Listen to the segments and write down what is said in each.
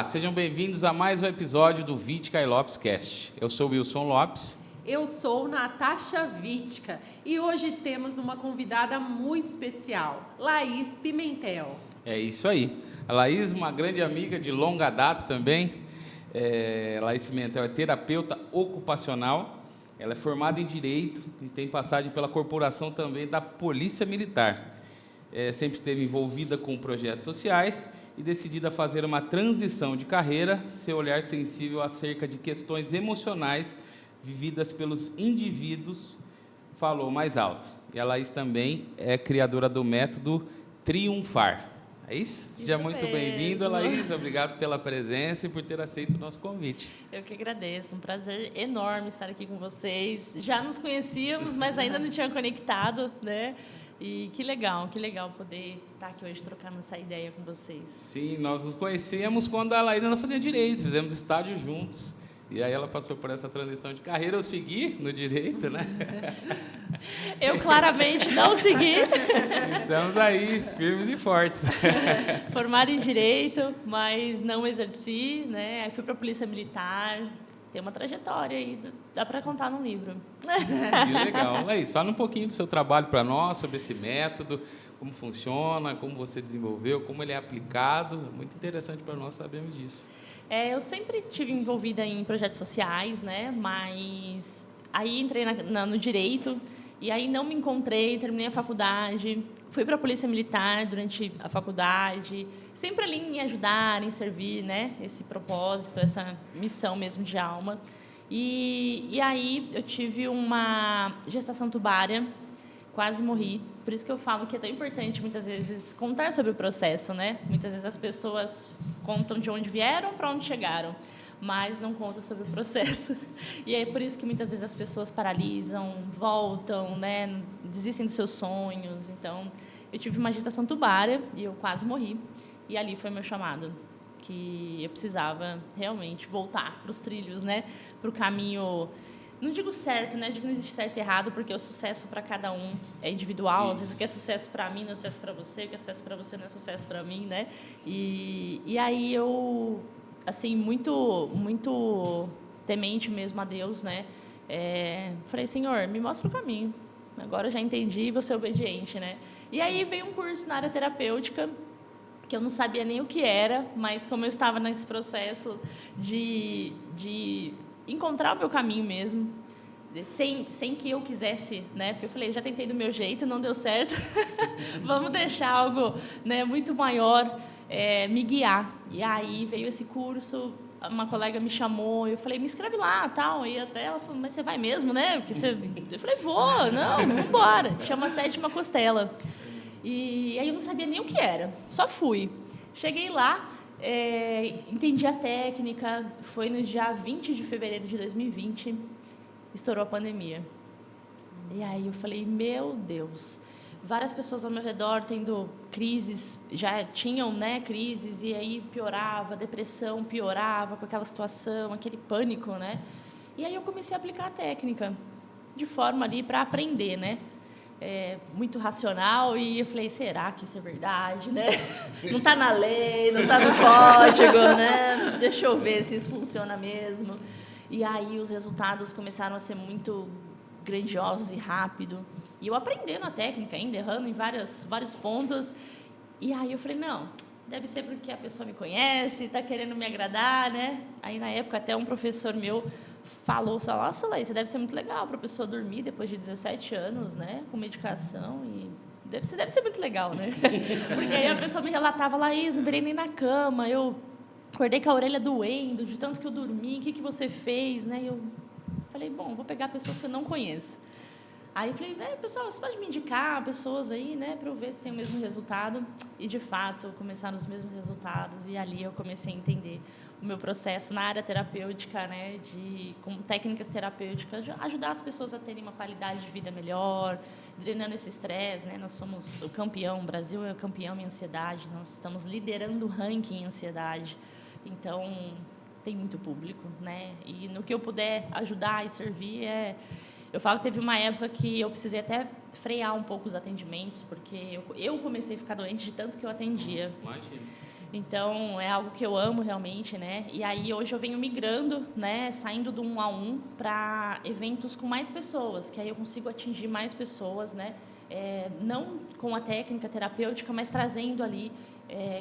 Olá, sejam bem-vindos a mais um episódio do Vitka e Lopes Cast. Eu sou Wilson Lopes. Eu sou Natasha Vitka e hoje temos uma convidada muito especial, Laís Pimentel. É isso aí. A Laís, uma grande amiga de longa data também. Laís Pimentel é terapeuta ocupacional. Ela é formada em Direito e tem passagem pela corporação também da Polícia Militar. Sempre esteve envolvida com projetos sociais e decidida a fazer uma transição de carreira, seu olhar sensível acerca de questões emocionais vividas pelos indivíduos, falou mais alto. E a Laís também é criadora do método Triunfar. É isso? Seja muito bem-vinda, Laís. Obrigado pela presença e por ter aceito o nosso convite. Eu que agradeço. Um prazer enorme estar aqui com vocês. Já nos conhecíamos, mas ainda não tinha conectado, né? E que legal poder estar aqui hoje trocando essa ideia com vocês. Sim, nós nos conhecíamos quando a Laís ainda fazia Direito, fizemos estágio juntos. E aí ela passou por essa transição de carreira, eu segui no Direito, né? Eu claramente não segui. Estamos aí, firmes e fortes. Formada em Direito, mas não exerci, né? Aí fui para a Polícia Militar. Tem uma trajetória aí, dá para contar num livro. Que legal. Laís, fala um pouquinho do seu trabalho para nós, sobre esse método, como funciona, como você desenvolveu, como ele é aplicado. Muito interessante para nós sabermos disso. Eu sempre estive envolvida em projetos sociais, né? Mas aí entrei no Direito e aí não me encontrei, terminei a faculdade, fui para a Polícia Militar durante a faculdade, sempre ali em ajudar, em servir, né? Esse propósito, essa missão mesmo de alma. E aí eu tive uma gestação tubária, quase morri. Por isso que eu falo que é tão importante, muitas vezes, contar sobre o processo, né? Muitas vezes as pessoas contam de onde vieram para onde chegaram, mas não contam sobre o processo. E é por isso que muitas vezes as pessoas paralisam, voltam, né? Desistem dos seus sonhos. Então, eu tive uma gestação tubária e eu quase morri. E ali foi meu chamado, que eu precisava realmente voltar para os trilhos, né? Para o caminho... Não digo certo, né? Digo que não existe certo e errado, porque o sucesso para cada um é individual. Às vezes o que é sucesso para mim não é sucesso para você, o que é sucesso para você não é sucesso para mim, né? E aí eu, assim, muito temente mesmo a Deus, né? Falei, Senhor, me mostra o caminho. Agora eu já entendi, vou ser obediente, né? E aí veio um curso na área terapêutica, que eu não sabia nem o que era, mas como eu estava nesse processo de encontrar o meu caminho mesmo, sem que eu quisesse, né? Porque eu falei, já tentei do meu jeito, não deu certo. Vamos deixar algo, né, muito maior me guiar. E aí veio esse curso, uma colega me chamou, eu falei, me inscreve lá, tal. E até ela falou, mas você vai mesmo, né? Porque você... Eu falei, vou, vamos embora. Chama Sétima Costela. E aí eu não sabia nem o que era, só fui. Cheguei lá, entendi a técnica, foi no dia 20 de fevereiro de 2020, estourou a pandemia. E aí eu falei, meu Deus, várias pessoas ao meu redor tendo crises, já tinham, né, crises, e aí piorava, a depressão piorava com aquela situação, aquele pânico, né? E aí eu comecei a aplicar a técnica, de forma ali para aprender, né? Muito racional, e eu falei, será que isso é verdade, né? Não está na lei, não está no código, né? Deixa eu ver se isso funciona mesmo. E aí os resultados começaram a ser muito grandiosos e rápido. E eu aprendendo a técnica ainda, errando em vários pontos. E aí eu falei, não, deve ser porque a pessoa me conhece, está querendo me agradar, né? Aí na época até um professor meu falou, nossa, Laís, você deve ser muito legal para a pessoa dormir depois de 17 anos, né, com medicação, e deve ser muito legal, né? Porque aí a pessoa me relatava, Laís, não virei nem na cama, eu acordei com a orelha doendo, de tanto que eu dormi, o que você fez, né? E eu falei, bom, vou pegar pessoas que eu não conheço. Aí eu falei, pessoal, você pode me indicar pessoas aí, né, para eu ver se tem o mesmo resultado. E, de fato, começaram os mesmos resultados. E ali eu comecei a entender o meu processo na área terapêutica, né, com técnicas terapêuticas, de ajudar as pessoas a terem uma qualidade de vida melhor, drenando esse estresse, né? Nós somos o campeão, o Brasil é o campeão em ansiedade, nós estamos liderando o ranking em ansiedade. Então, tem muito público, né? E no que eu puder ajudar e servir Eu falo que teve uma época que eu precisei até frear um pouco os atendimentos, porque eu comecei a ficar doente de tanto que eu atendia. Imagina. Então, é algo que eu amo realmente, né? E aí, hoje eu venho migrando, né? Saindo do 1 a 1 para eventos com mais pessoas, que aí eu consigo atingir mais pessoas, né? Não com a técnica terapêutica, mas trazendo ali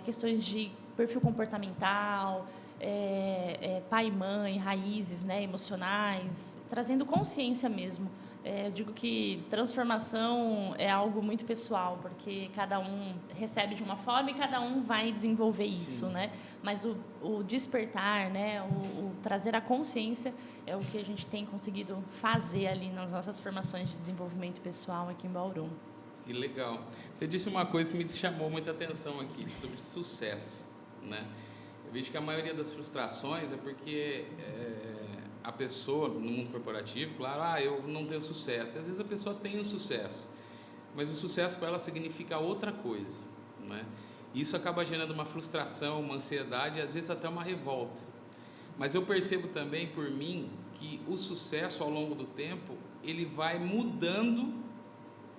questões de perfil comportamental, pai e mãe, raízes, né? Emocionais, trazendo consciência mesmo. Eu digo que transformação é algo muito pessoal, porque cada um recebe de uma forma e cada um vai desenvolver isso, né? Mas o despertar, né? O trazer a consciência é o que a gente tem conseguido fazer ali nas nossas formações de desenvolvimento pessoal aqui em Bauru. Que legal. Você disse uma coisa que me chamou muita atenção aqui, sobre sucesso, né? Eu vejo que a maioria das frustrações é porque a pessoa, no mundo corporativo, claro, eu não tenho sucesso. E às vezes a pessoa tem um sucesso, mas o sucesso para ela significa outra coisa, né? Isso acaba gerando uma frustração, uma ansiedade e às vezes até uma revolta. Mas eu percebo também, por mim, que o sucesso ao longo do tempo, ele vai mudando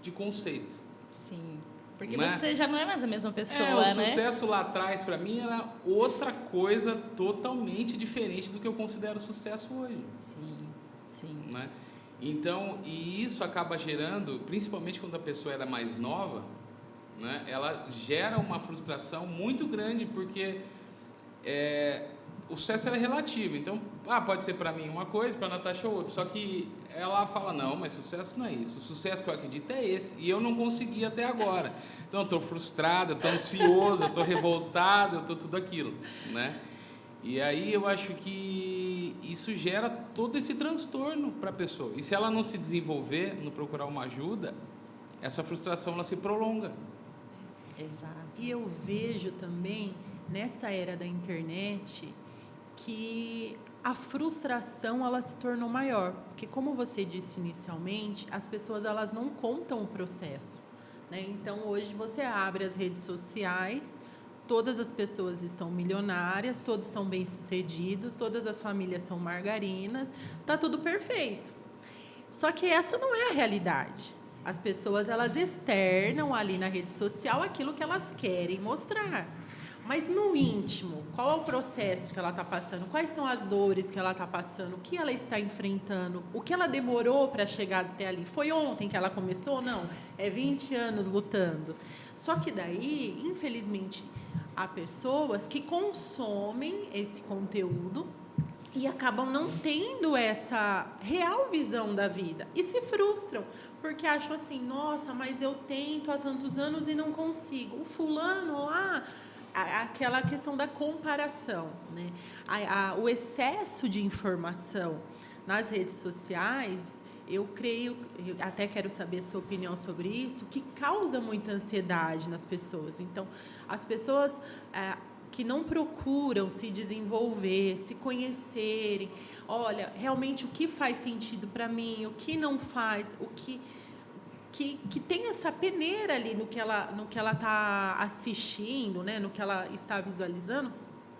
de conceito. Sim, porque né? Você já não é mais a mesma pessoa, o né? sucesso lá atrás, para mim, era outra coisa totalmente diferente do que eu considero sucesso hoje. Sim. Né? Então, e isso acaba gerando, principalmente quando a pessoa era mais nova, né? Ela gera uma frustração muito grande, porque o sucesso é relativo. Então, pode ser para mim uma coisa, para a Natasha outra. Só que ela fala, não, mas sucesso não é isso. O sucesso que eu acredito é esse. E eu não consegui até agora. Então, eu estou frustrado, eu estou ansioso, eu estou revoltado, eu estou tudo aquilo, né? E aí eu acho que isso gera todo esse transtorno para a pessoa. E se ela não se desenvolver, não procurar uma ajuda, essa frustração ela se prolonga. Exato. E eu vejo também, nessa era da internet, que a frustração ela se tornou maior, porque como você disse inicialmente, as pessoas elas não contam o processo, né? Então hoje você abre as redes sociais, todas as pessoas estão milionárias, todos são bem-sucedidos, todas as famílias são margarinas, tá tudo perfeito. Só que essa não é a realidade. As pessoas elas externam ali na rede social aquilo que elas querem mostrar. Mas no íntimo, qual é o processo que ela está passando? Quais são as dores que ela está passando? O que ela está enfrentando? O que ela demorou para chegar até ali? Foi ontem que ela começou? Não, é 20 anos lutando. Só que daí, infelizmente, há pessoas que consomem esse conteúdo e acabam não tendo essa real visão da vida e se frustram, porque acham assim, nossa, mas eu tento há tantos anos e não consigo. O fulano lá... aquela questão da comparação, né? O excesso de informação nas redes sociais, eu creio, eu até quero saber a sua opinião sobre isso, que causa muita ansiedade nas pessoas. Então, as pessoas que não procuram se desenvolver, se conhecerem, olha, realmente o que faz sentido para mim, o que não faz, o que tem essa peneira ali no que ela está assistindo, né? No que ela está visualizando,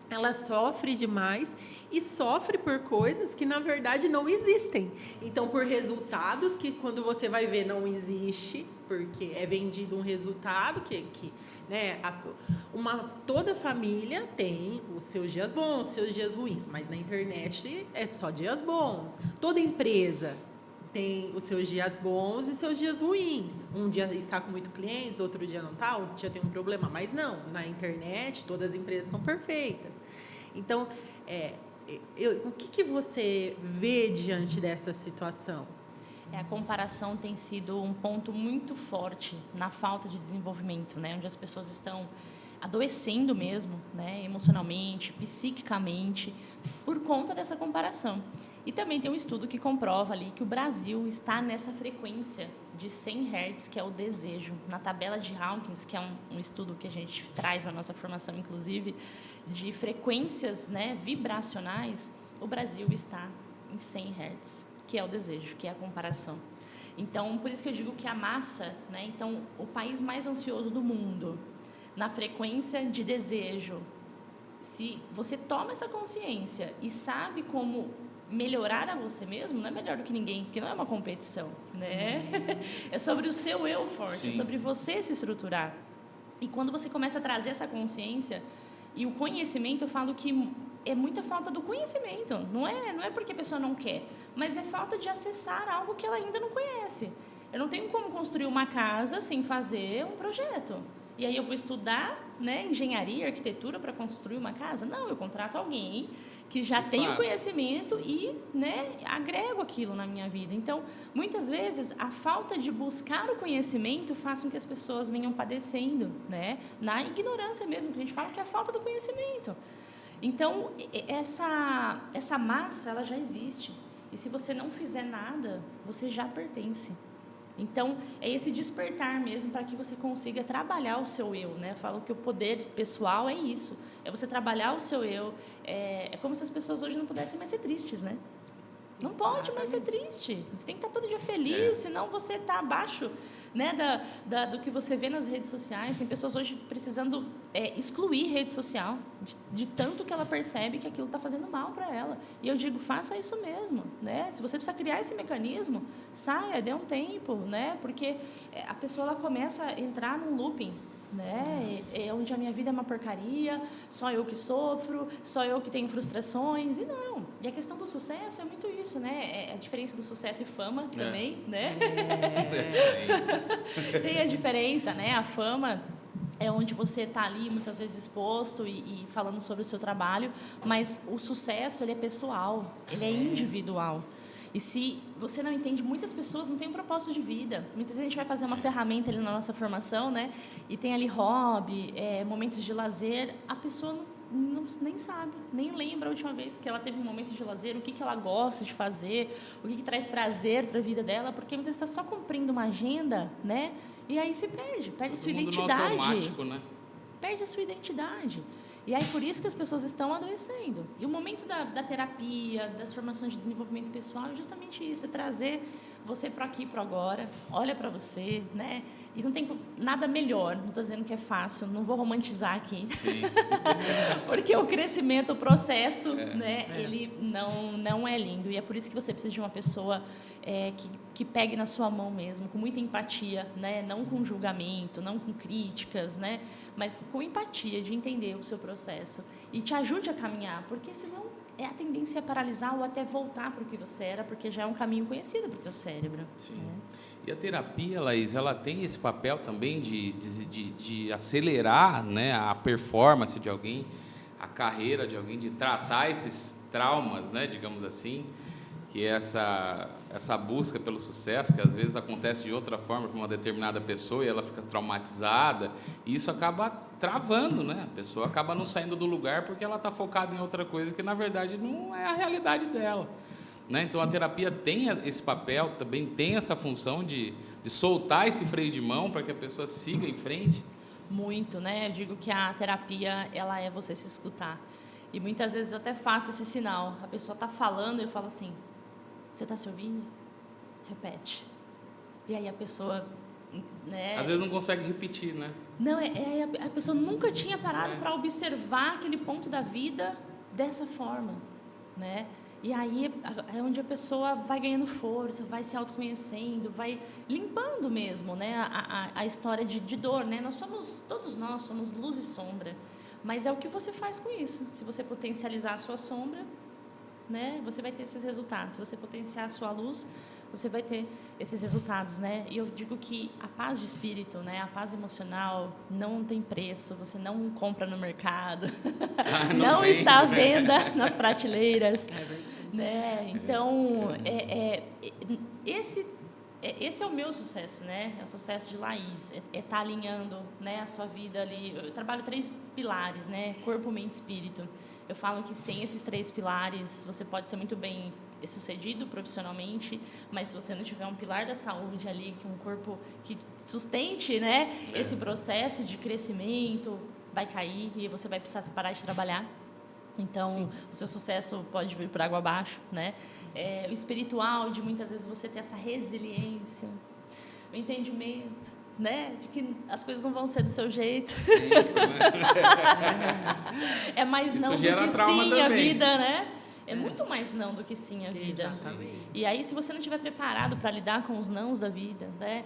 ela sofre demais e sofre por coisas que, na verdade, não existem. Então, por resultados que, quando você vai ver, não existe, porque é vendido um resultado né? Toda família tem os seus dias bons, os seus dias ruins, mas na internet é só dias bons. Toda empresa tem os seus dias bons e seus dias ruins. Um dia está com muitos clientes, outro dia não está, outro dia tem um problema. Mas não, na internet todas as empresas são perfeitas. Então, o que você vê diante dessa situação? A comparação tem sido um ponto muito forte na falta de desenvolvimento, né? Onde as pessoas estão adoecendo mesmo, né? Emocionalmente, psiquicamente, por conta dessa comparação. E também tem um estudo que comprova ali que o Brasil está nessa frequência de 100 Hz, que é o desejo. Na tabela de Hawkins, que é um estudo que a gente traz na nossa formação, inclusive, de frequências, né, vibracionais, o Brasil está em 100 Hz, que é o desejo, que é a comparação. Então, por isso que eu digo que a massa, né, então, o país mais ansioso do mundo, na frequência de desejo, se você toma essa consciência e sabe como melhorar a você mesmo, não é melhor do que ninguém, porque não é uma competição, né? É sobre o seu eu forte, é sobre você se estruturar. E quando você começa a trazer essa consciência, E o conhecimento, eu falo que é muita falta do conhecimento. Não é porque a pessoa não quer, mas é falta de acessar algo que ela ainda não conhece. Eu não tenho como construir uma casa sem fazer um projeto. E aí eu vou estudar, né, engenharia, arquitetura para construir uma casa? Não, eu contrato alguém que já tem o conhecimento e, né, agrego aquilo na minha vida. Então, muitas vezes, a falta de buscar o conhecimento faz com que as pessoas venham padecendo, né, na ignorância mesmo, que a gente fala que é a falta do conhecimento. Então, essa massa, ela já existe. E se você não fizer nada, você já pertence. Então, é esse despertar mesmo para que você consiga trabalhar o seu eu, né? Eu falo que o poder pessoal é isso, é você trabalhar o seu eu. É como se as pessoas hoje não pudessem mais ser tristes, né? Não pode mais ser triste. Você tem que estar todo dia feliz, senão você está abaixo, né, do que você vê nas redes sociais. Tem pessoas hoje precisando excluir rede social, de tanto que ela percebe que aquilo está fazendo mal para ela. E eu digo, faça isso mesmo, né? Se você precisa criar esse mecanismo, saia, dê um tempo, né? Porque a pessoa ela começa a entrar num looping, né? Onde a minha vida é uma porcaria, só eu que sofro, só eu que tenho frustrações, e não. E a questão do sucesso é muito isso, né? É a diferença do sucesso e fama também, né? Tem a diferença, né? A fama é onde você está ali muitas vezes exposto e falando sobre o seu trabalho, mas o sucesso ele é pessoal, ele é individual. E se você não entende, muitas pessoas não têm um propósito de vida. Muitas vezes a gente vai fazer uma ferramenta ali na nossa formação, né? E tem ali hobby, momentos de lazer. A pessoa nem sabe, nem lembra a última vez que ela teve um momento de lazer, o que ela gosta de fazer, o que traz prazer para a vida dela, porque muitas vezes está só cumprindo uma agenda, né? E aí se perde a sua identidade. Automático, né? Perde a sua identidade. E aí, por isso que as pessoas estão adoecendo. E o momento da terapia, das formações de desenvolvimento pessoal é justamente isso, é trazer você para aqui, para agora, olha para você, né? E não tem nada melhor, não estou dizendo que é fácil, não vou romantizar aqui. Sim. Porque o crescimento, o processo, ele não é lindo. E é por isso que você precisa de uma pessoa que pegue na sua mão mesmo, com muita empatia, né? Não com julgamento, não com críticas, né? Mas com empatia, de entender o seu processo. E te ajude a caminhar, porque senão a tendência é paralisar ou até voltar para o que você era, porque já é um caminho conhecido para o teu cérebro. Sim. Né? E a terapia, Laís, ela tem esse papel também de acelerar, né, a performance de alguém, a carreira de alguém, de tratar esses traumas, né, digamos assim, que é essa busca pelo sucesso, que às vezes acontece de outra forma com uma determinada pessoa e ela fica traumatizada, e isso acaba travando, né? A pessoa acaba não saindo do lugar porque ela está focada em outra coisa que, na verdade, não é a realidade dela. Né? Então, a terapia tem esse papel, também tem essa função de soltar esse freio de mão para que a pessoa siga em frente. Muito, né? Eu digo que a terapia, ela é você se escutar. E muitas vezes eu até faço esse sinal. A pessoa está falando e eu falo assim, você está se ouvindo? Repete. E aí a pessoa... né? Às vezes não consegue repetir, né? Não, a pessoa nunca tinha parado para observar aquele ponto da vida dessa forma, né? E aí é onde a pessoa vai ganhando força, vai se autoconhecendo, vai limpando mesmo, né? A história de dor, né? Todos nós somos luz e sombra, mas é o que você faz com isso. Se você potencializar a sua sombra, né? Você vai ter esses resultados. Se você potenciar a sua luz, você vai ter esses resultados, né? E eu digo que a paz de espírito, né? A paz emocional não tem preço. Você não compra no mercado, não está à venda nas prateleiras, né? Então, esse é o meu sucesso, né? É o sucesso de Laís, estar alinhando, né, a sua vida ali. Eu trabalho 3 pilares, né? Corpo, mente e espírito. Eu falo que sem esses 3 pilares, você pode ser muito bem sucedido profissionalmente, mas se você não tiver um pilar da saúde ali, que um corpo que sustente, né, esse processo de crescimento, vai cair e você vai precisar parar de trabalhar. Então, o seu sucesso pode vir por água abaixo, né? O espiritual, de muitas vezes você ter essa resiliência, o entendimento, né, de que as coisas não vão ser do seu jeito. Sim, né? É mais isso não do que sim também. A vida, né? É muito mais não do que sim a vida. Exatamente. E aí, se você não estiver preparado para lidar com os nãos da vida, né?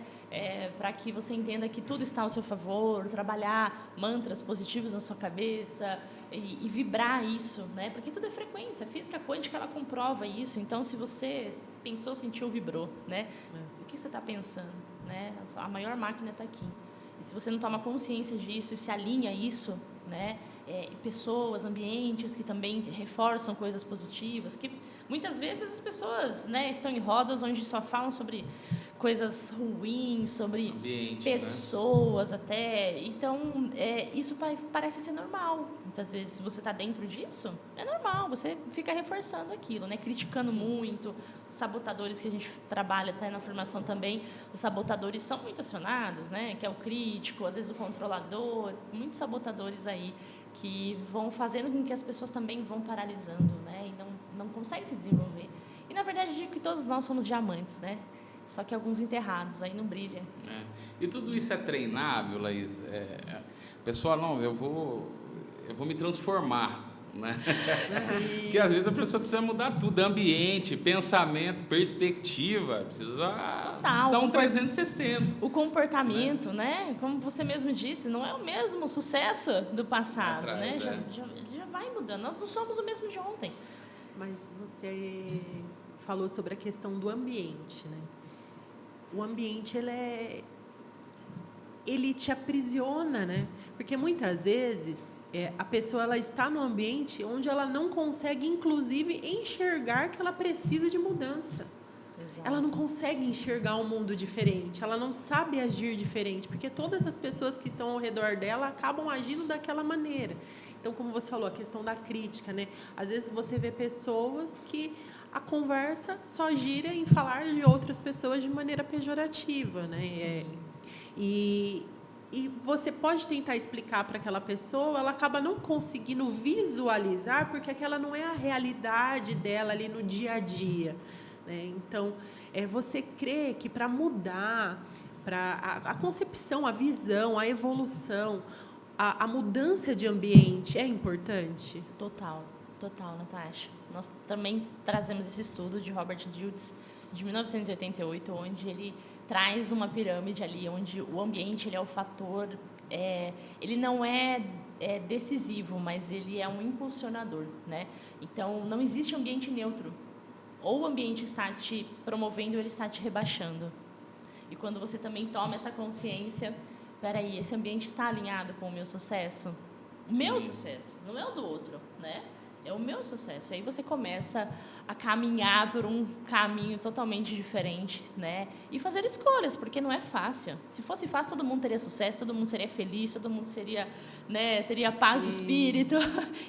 Para que você entenda que tudo está ao seu favor, trabalhar mantras positivos na sua cabeça e vibrar isso, né? Porque tudo é frequência. A física quântica, ela comprova isso. Então, se você pensou, sentiu, vibrou, né? O que você está pensando, né? A maior máquina está aqui. E se você não toma consciência disso e se alinha a isso, né? Pessoas, ambientes que também reforçam coisas positivas, que muitas vezes as pessoas, né, estão em rodas onde só falam sobre coisas ruins, sobre ambiente, pessoas, né? Até. Então, isso parece ser normal. Muitas vezes, se você está dentro disso, é normal, você fica reforçando aquilo, né? Criticando muito. Os sabotadores que a gente trabalha até na formação também, os sabotadores são muito acionados, né? Que é o crítico, às vezes o controlador, muitos sabotadores aí que vão fazendo com que as pessoas também vão paralisando, né? E não conseguem se desenvolver. E, na verdade, eu digo que todos nós somos diamantes, né? Só que alguns enterrados, aí não brilha. E tudo isso é treinável, Laís? Pessoal, não, eu vou me transformar, né? Porque às vezes a pessoa precisa mudar tudo, ambiente, pensamento, perspectiva, precisa dar um 360. O comportamento, né? Como você mesmo disse, não é o mesmo sucesso do passado, né? Já vai mudando. Nós não somos o mesmo de ontem. Mas você falou sobre a questão do ambiente, né? O ambiente, ele te aprisiona, né? Porque muitas vezes a pessoa ela está no ambiente onde ela não consegue, inclusive, enxergar que ela precisa de mudança. Exato. Ela não consegue enxergar um mundo diferente, ela não sabe agir diferente, porque todas as pessoas que estão ao redor dela acabam agindo daquela maneira. Então, como você falou, a questão da crítica, né? Às vezes você vê pessoas que a conversa só gira em falar de outras pessoas de maneira pejorativa, né? E você pode tentar explicar para aquela pessoa, ela acaba não conseguindo visualizar, porque aquela não é a realidade dela ali no dia a dia, né? Então, você crê que para mudar, para a concepção, a visão, a evolução, a mudança de ambiente é importante? Total, Natasha. Nós também trazemos esse estudo de Robert Dilts, de 1988, onde ele traz uma pirâmide ali, onde o ambiente ele é o fator, ele não é decisivo, mas ele é um impulsionador, né? Então, não existe ambiente neutro. Ou o ambiente está te promovendo ou ele está te rebaixando. E quando você também toma essa consciência, peraí, esse ambiente está alinhado com o meu sucesso? O meu sucesso, não é o do outro, né? É o meu sucesso. Aí você começa a caminhar por um caminho totalmente diferente, né? E fazer escolhas, porque não é fácil. Se fosse fácil, todo mundo teria sucesso, todo mundo seria feliz, todo mundo seria, né, teria paz de espírito.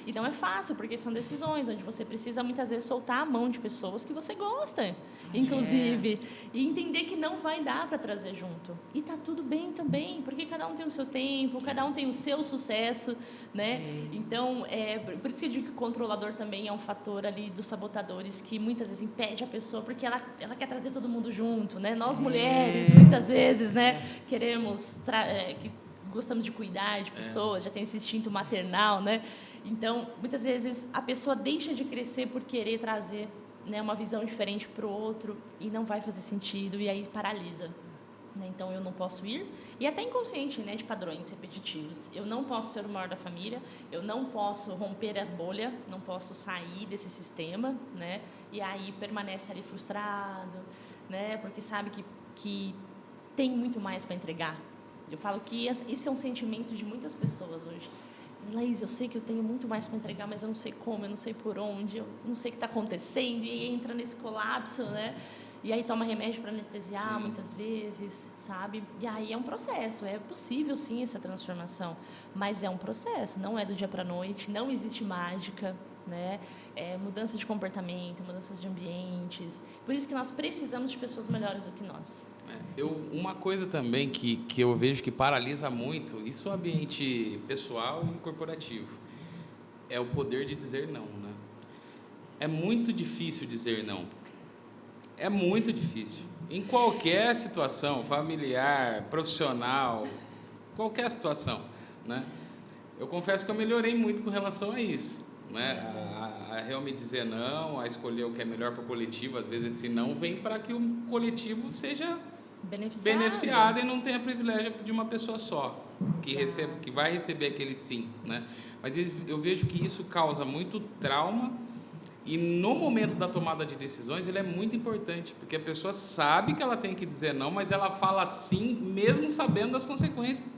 E não é fácil, porque são decisões onde você precisa, muitas vezes, soltar a mão de pessoas que você gosta, inclusive. E entender que não vai dar para trazer junto. E tá tudo bem também, porque cada um tem o seu tempo, cada um tem o seu sucesso, né? Então, por isso que eu digo que o controlador também é um fator ali dos sabotadores que muitas vezes impede a pessoa, porque ela quer trazer todo mundo junto, né? Nós mulheres, muitas vezes, né? Queremos, que gostamos de cuidar de pessoas, já tem esse instinto maternal, né? Então, muitas vezes a pessoa deixa de crescer por querer trazer, né, uma visão diferente para o outro e não vai fazer sentido e aí paralisa. Então, eu não posso ir, e até inconsciente, né, de padrões repetitivos. Eu não posso ser o maior da família, eu não posso romper a bolha, não posso sair desse sistema, né, e aí permanece ali frustrado, né, porque sabe que tem muito mais para entregar. Eu falo que isso é um sentimento de muitas pessoas hoje. Laís, eu sei que eu tenho muito mais para entregar, mas eu não sei como, eu não sei por onde, eu não sei o que está acontecendo, e aí entra nesse colapso, né? E aí toma remédio para anestesiar muitas vezes, sabe? E aí é um processo, é possível sim essa transformação, mas é um processo, não é do dia para a noite, não existe mágica, né? Mudança de comportamento, mudanças de ambientes, por isso que nós precisamos de pessoas melhores do que nós. Uma coisa também que eu vejo que paralisa muito, isso é o ambiente pessoal e corporativo, é o poder de dizer não, né? É muito difícil dizer não. É muito difícil. Em qualquer situação, familiar, profissional, qualquer situação, né? Eu confesso que eu melhorei muito com relação a isso, né? A a realmente dizer não, a escolher o que é melhor para o coletivo. Às vezes esse não vem para que o coletivo seja beneficiado e não tenha privilégio de uma pessoa só, que vai receber aquele sim, né? Mas eu vejo que isso causa muito trauma e no momento da tomada de decisões ele é muito importante, porque a pessoa sabe que ela tem que dizer não, mas ela fala sim mesmo sabendo das consequências.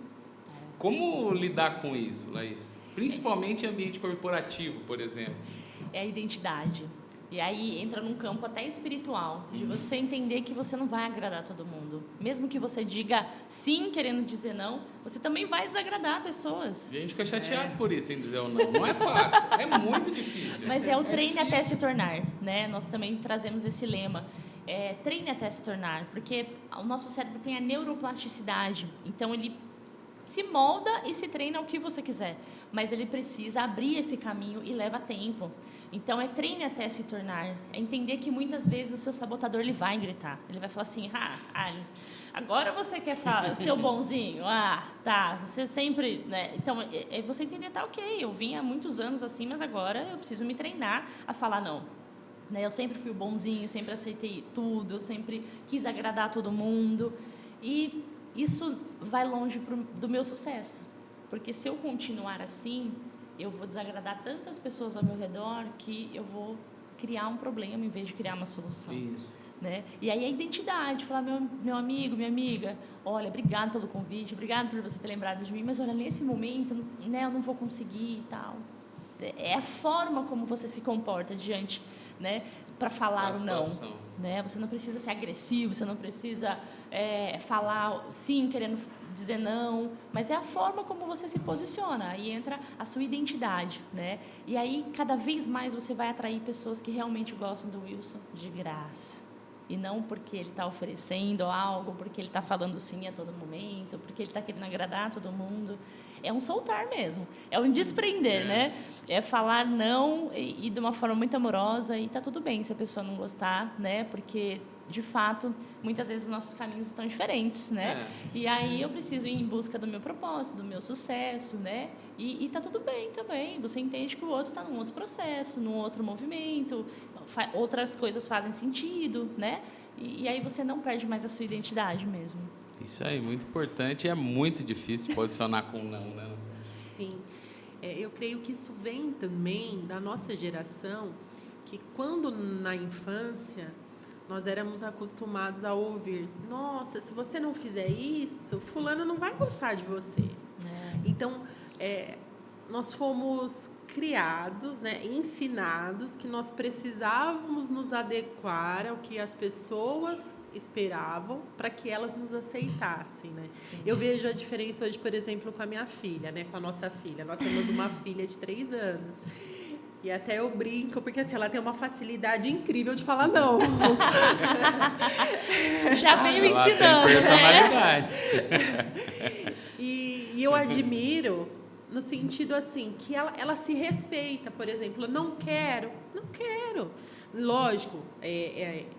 Como lidar com isso, Laís? Principalmente em ambiente corporativo, por exemplo. É a identidade. E aí entra num campo até espiritual, de você entender que você não vai agradar todo mundo. Mesmo que você diga sim querendo dizer não, você também vai desagradar pessoas. E a gente fica chateado por isso, em dizer o não. Não é fácil, é muito difícil. Mas é o treine até se tornar, né? Nós também trazemos esse lema. Treine até se tornar, porque o nosso cérebro tem a neuroplasticidade. Então, ele se molda e se treina ao que você quiser, mas ele precisa abrir esse caminho e leva tempo. Então, treine até se tornar. É entender que muitas vezes o seu sabotador ele vai gritar. Ele vai falar assim, agora você quer falar, seu bonzinho, tá, você sempre... Né? Então, você entender, tá, ok, eu vim há muitos anos assim, mas agora eu preciso me treinar a falar não. Né? Eu sempre fui o bonzinho, sempre aceitei tudo, eu sempre quis agradar todo mundo. E isso vai longe do meu sucesso, porque se eu continuar assim, eu vou desagradar tantas pessoas ao meu redor que eu vou criar um problema em vez de criar uma solução. Isso. Né? E aí a identidade, falar, meu amigo, minha amiga, olha, obrigado pelo convite, obrigado por você ter lembrado de mim, mas olha, nesse momento, né, eu não vou conseguir e tal. É a forma como você se comporta diante, né, para falar o não. Né? Você não precisa ser agressivo, você não precisa falar sim querendo dizer não, mas é a forma como você se posiciona. Aí entra a sua identidade, né? E aí cada vez mais você vai atrair pessoas que realmente gostam do Wilson de graça. E não porque ele está oferecendo algo, porque ele está falando sim a todo momento, porque ele está querendo agradar todo mundo. É um soltar mesmo, é um desprender, né? É falar não e de uma forma muito amorosa, e tá tudo bem se a pessoa não gostar, né? Porque, de fato, muitas vezes os nossos caminhos estão diferentes, né? E aí eu preciso ir em busca do meu propósito, do meu sucesso, né? E tá tudo bem também, você entende que o outro está num outro processo, num outro movimento, outras coisas fazem sentido, né? E aí você não perde mais a sua identidade mesmo. Isso aí, muito importante, e é muito difícil posicionar com não, né? Sim, eu creio que isso vem também da nossa geração, que quando na infância nós éramos acostumados a ouvir, nossa, se você não fizer isso, fulano não vai gostar de você. Então, nós fomos criados, né, ensinados que nós precisávamos nos adequar ao que as pessoas esperavam para que elas nos aceitassem, né? Eu vejo a diferença hoje, por exemplo, com a minha filha, né, com a nossa filha. Nós temos uma filha de 3 anos. E até eu brinco, porque assim, ela tem uma facilidade incrível de falar não. Já veio ela ensinando, tem personalidade. E eu admiro no sentido assim, que ela se respeita, por exemplo, não quero. Lógico,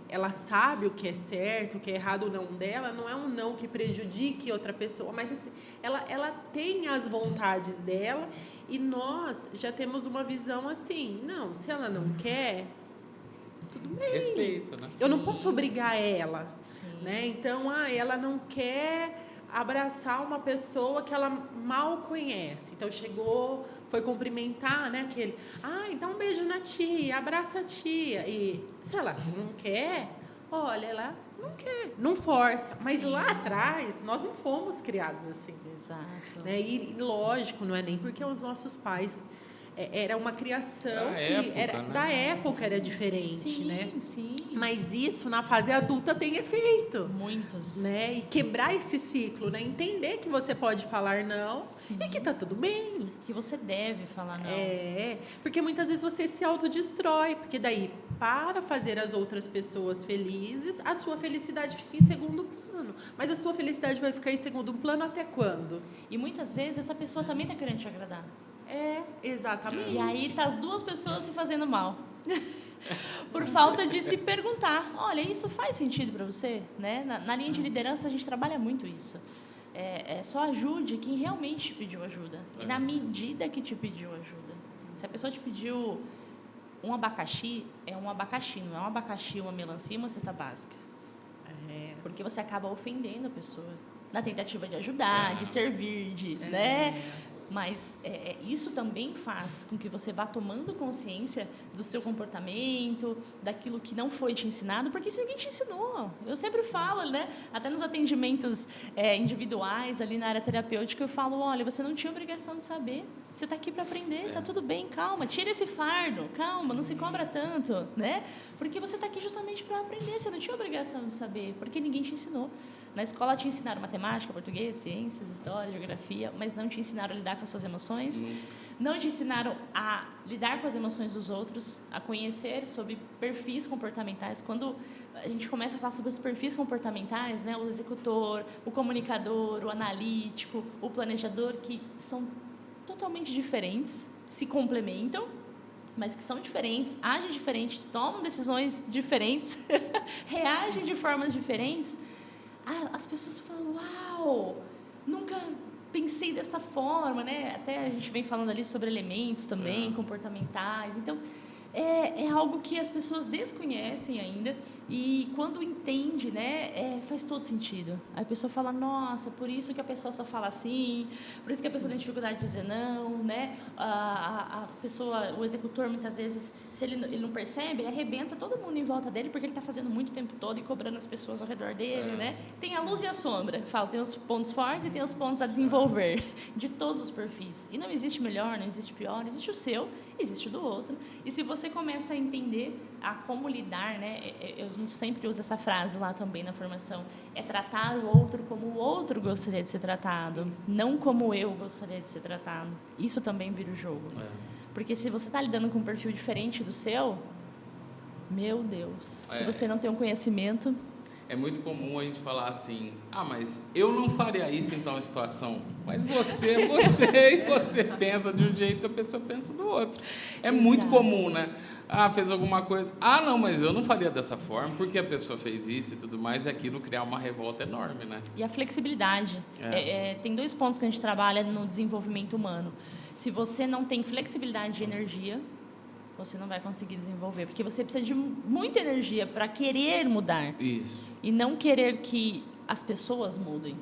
ela sabe o que é certo, o que é errado, o não dela não é um não que prejudique outra pessoa, mas assim, ela tem as vontades dela e nós já temos uma visão assim, não, se ela não quer, tudo bem. Respeito, né? Eu não posso obrigar ela, Sim. né? Então, ela não quer abraçar uma pessoa que ela mal conhece. Então, chegou, foi cumprimentar, né? Aquele, dá um beijo na tia, abraça a tia. E se ela não quer, olha, ela não quer, não força. Mas lá atrás, nós não fomos criados assim. Exato. Né? E lógico, não é nem porque os nossos pais... Era uma criação da época era diferente, sim, né? Sim. Mas isso na fase adulta tem efeito. Muitos. Né? E quebrar esse ciclo, né? Entender que você pode falar não e que tá tudo bem. Que você deve falar não. Porque muitas vezes você se autodestrói, porque daí, para fazer as outras pessoas felizes, a sua felicidade fica em segundo plano. Mas a sua felicidade vai ficar em segundo plano até quando? E muitas vezes essa pessoa também está querendo te agradar. Exatamente. E aí tá as duas pessoas se fazendo mal. Por falta de se perguntar, olha, isso faz sentido para você? Né? Na linha de liderança a gente trabalha muito isso. Só ajude quem realmente te pediu ajuda. E na medida que te pediu ajuda. Se a pessoa te pediu um abacaxi é um abacaxi, não é um abacaxi, uma melancia, uma cesta básica. Porque você acaba ofendendo a pessoa na tentativa de ajudar, de servir, né? Mas isso também faz com que você vá tomando consciência do seu comportamento, daquilo que não foi te ensinado, porque isso ninguém te ensinou. Eu sempre falo, né? Até nos atendimentos individuais, ali na área terapêutica, eu falo, olha, você não tinha obrigação de saber. Você está aqui para aprender, está tudo bem, calma, tira esse fardo, calma, não se cobra tanto, né? Porque você está aqui justamente para aprender, você não tinha obrigação de saber, porque ninguém te ensinou. Na escola te ensinaram matemática, português, ciências, história, geografia, mas não te ensinaram a lidar com as suas emoções, não te ensinaram a lidar com as emoções dos outros, a conhecer sobre perfis comportamentais. Quando a gente começa a falar sobre os perfis comportamentais, né, o executor, o comunicador, o analítico, o planejador, que são totalmente diferentes, se complementam, mas que são diferentes, agem diferentes, tomam decisões diferentes, reagem de formas diferentes. As pessoas falam, uau, nunca pensei dessa forma, né? Até a gente vem falando ali sobre elementos também, comportamentais. Então, é algo que as pessoas desconhecem ainda e quando entende, né, faz todo sentido. Aí a pessoa fala, nossa, por isso que a pessoa só fala assim, por isso que a pessoa tem dificuldade de dizer não, né? A pessoa, o executor, muitas vezes, se ele não percebe, ele arrebenta todo mundo em volta dele porque ele está fazendo muito o tempo todo e cobrando as pessoas ao redor dele, né? Tem a luz e a sombra. Fala, tem os pontos fortes e tem os pontos a desenvolver de todos os perfis. E não existe melhor, não existe pior, existe o seu, existe o do outro. E se você começa a entender a como lidar, né? A gente sempre usa essa frase lá também na formação, é tratar o outro como o outro gostaria de ser tratado, não como eu gostaria de ser tratado. Isso também vira o jogo. Porque se você está lidando com um perfil diferente do seu, meu Deus, se você não tem um conhecimento... É muito comum a gente falar assim, mas eu não faria isso em tal situação. Mas você é você e você pensa de um jeito, a pessoa pensa do outro. É muito comum, né? Fez alguma coisa. Não, mas eu não faria dessa forma, porque a pessoa fez isso e tudo mais, e aquilo criar uma revolta enorme, né? E a flexibilidade. Tem 2 pontos que a gente trabalha no desenvolvimento humano. Se você não tem flexibilidade de energia, você não vai conseguir desenvolver, porque você precisa de muita energia para querer mudar. Isso. E não querer que as pessoas mudem,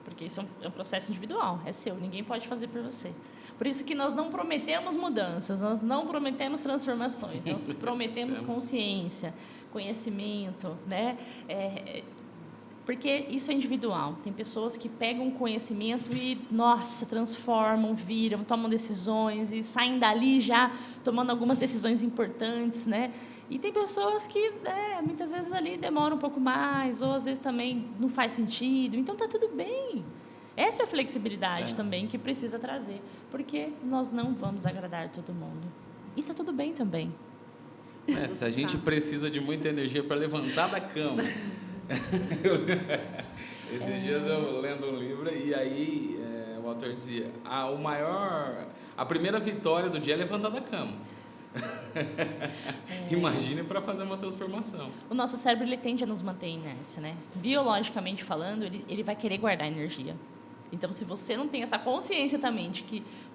porque isso é um processo individual, é seu, ninguém pode fazer por você. Por isso que nós não prometemos mudanças, nós não prometemos transformações, nós prometemos consciência, conhecimento, né? Porque isso é individual. Tem pessoas que pegam conhecimento e, nossa, transformam, viram, tomam decisões e saem dali já tomando algumas decisões importantes, né? E tem pessoas que, muitas vezes ali demoram um pouco mais, ou às vezes também não faz sentido. Então, está tudo bem. Essa é a flexibilidade também que precisa trazer, porque nós não vamos agradar todo mundo. E está tudo bem também. Se a gente precisa de muita energia para levantar da cama. Esses dias eu lendo um livro e aí o autor dizia, a primeira vitória do dia é levantar da cama. Imagine para fazer uma transformação. O nosso cérebro ele tende a nos manter em inércia, né? Biologicamente falando, ele vai querer guardar energia. Então, se você não tem essa consciência também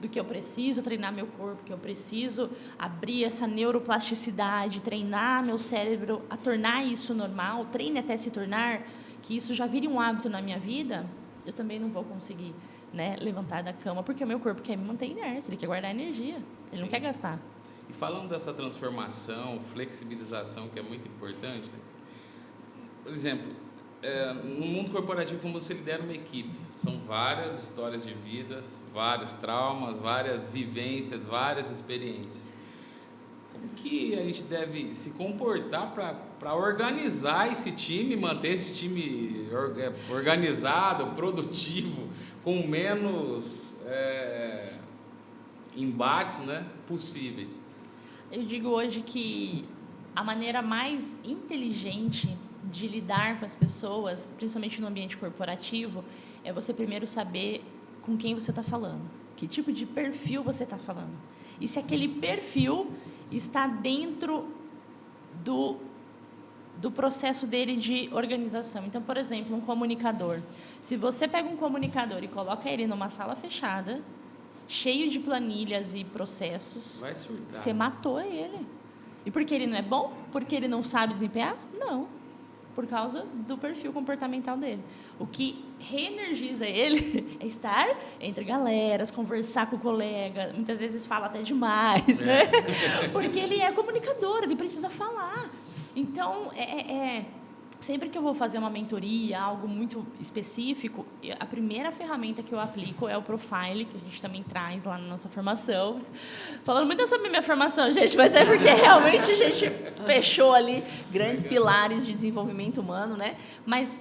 do que eu preciso treinar meu corpo, que eu preciso abrir essa neuroplasticidade, treinar meu cérebro a tornar isso normal, treine até se tornar, que isso já vire um hábito na minha vida, eu também não vou conseguir, né, levantar da cama, porque o meu corpo quer me manter inércia, ele quer guardar energia, ele não quer gastar. E falando dessa transformação, flexibilização, que é muito importante, né? Por exemplo, no mundo corporativo, como você lidera uma equipe, são várias histórias de vidas, vários traumas, várias vivências, várias experiências. Como que a gente deve se comportar para organizar esse time, manter esse time organizado, produtivo, com menos embates, né, possíveis? Eu digo hoje que a maneira mais inteligente de lidar com as pessoas, principalmente no ambiente corporativo, é você primeiro saber com quem você está falando, que tipo de perfil você está falando. E se aquele perfil está dentro do processo dele de organização. Então, por exemplo, um comunicador. Se você pega um comunicador e coloca ele numa sala fechada, cheio de planilhas e processos, vai surtar. Você matou ele. E porque ele não é bom? Porque ele não sabe desempenhar? Não. Por causa do perfil comportamental dele. O que reenergiza ele é estar entre galeras, conversar com o colega, muitas vezes fala até demais, né? Porque ele é comunicador, ele precisa falar. Então, sempre que eu vou fazer uma mentoria, algo muito específico, a primeira ferramenta que eu aplico é o Profile, que a gente também traz lá na nossa formação. Falando muito sobre minha formação, gente, mas é porque realmente a gente fechou ali grandes pilares de desenvolvimento humano, né? Mas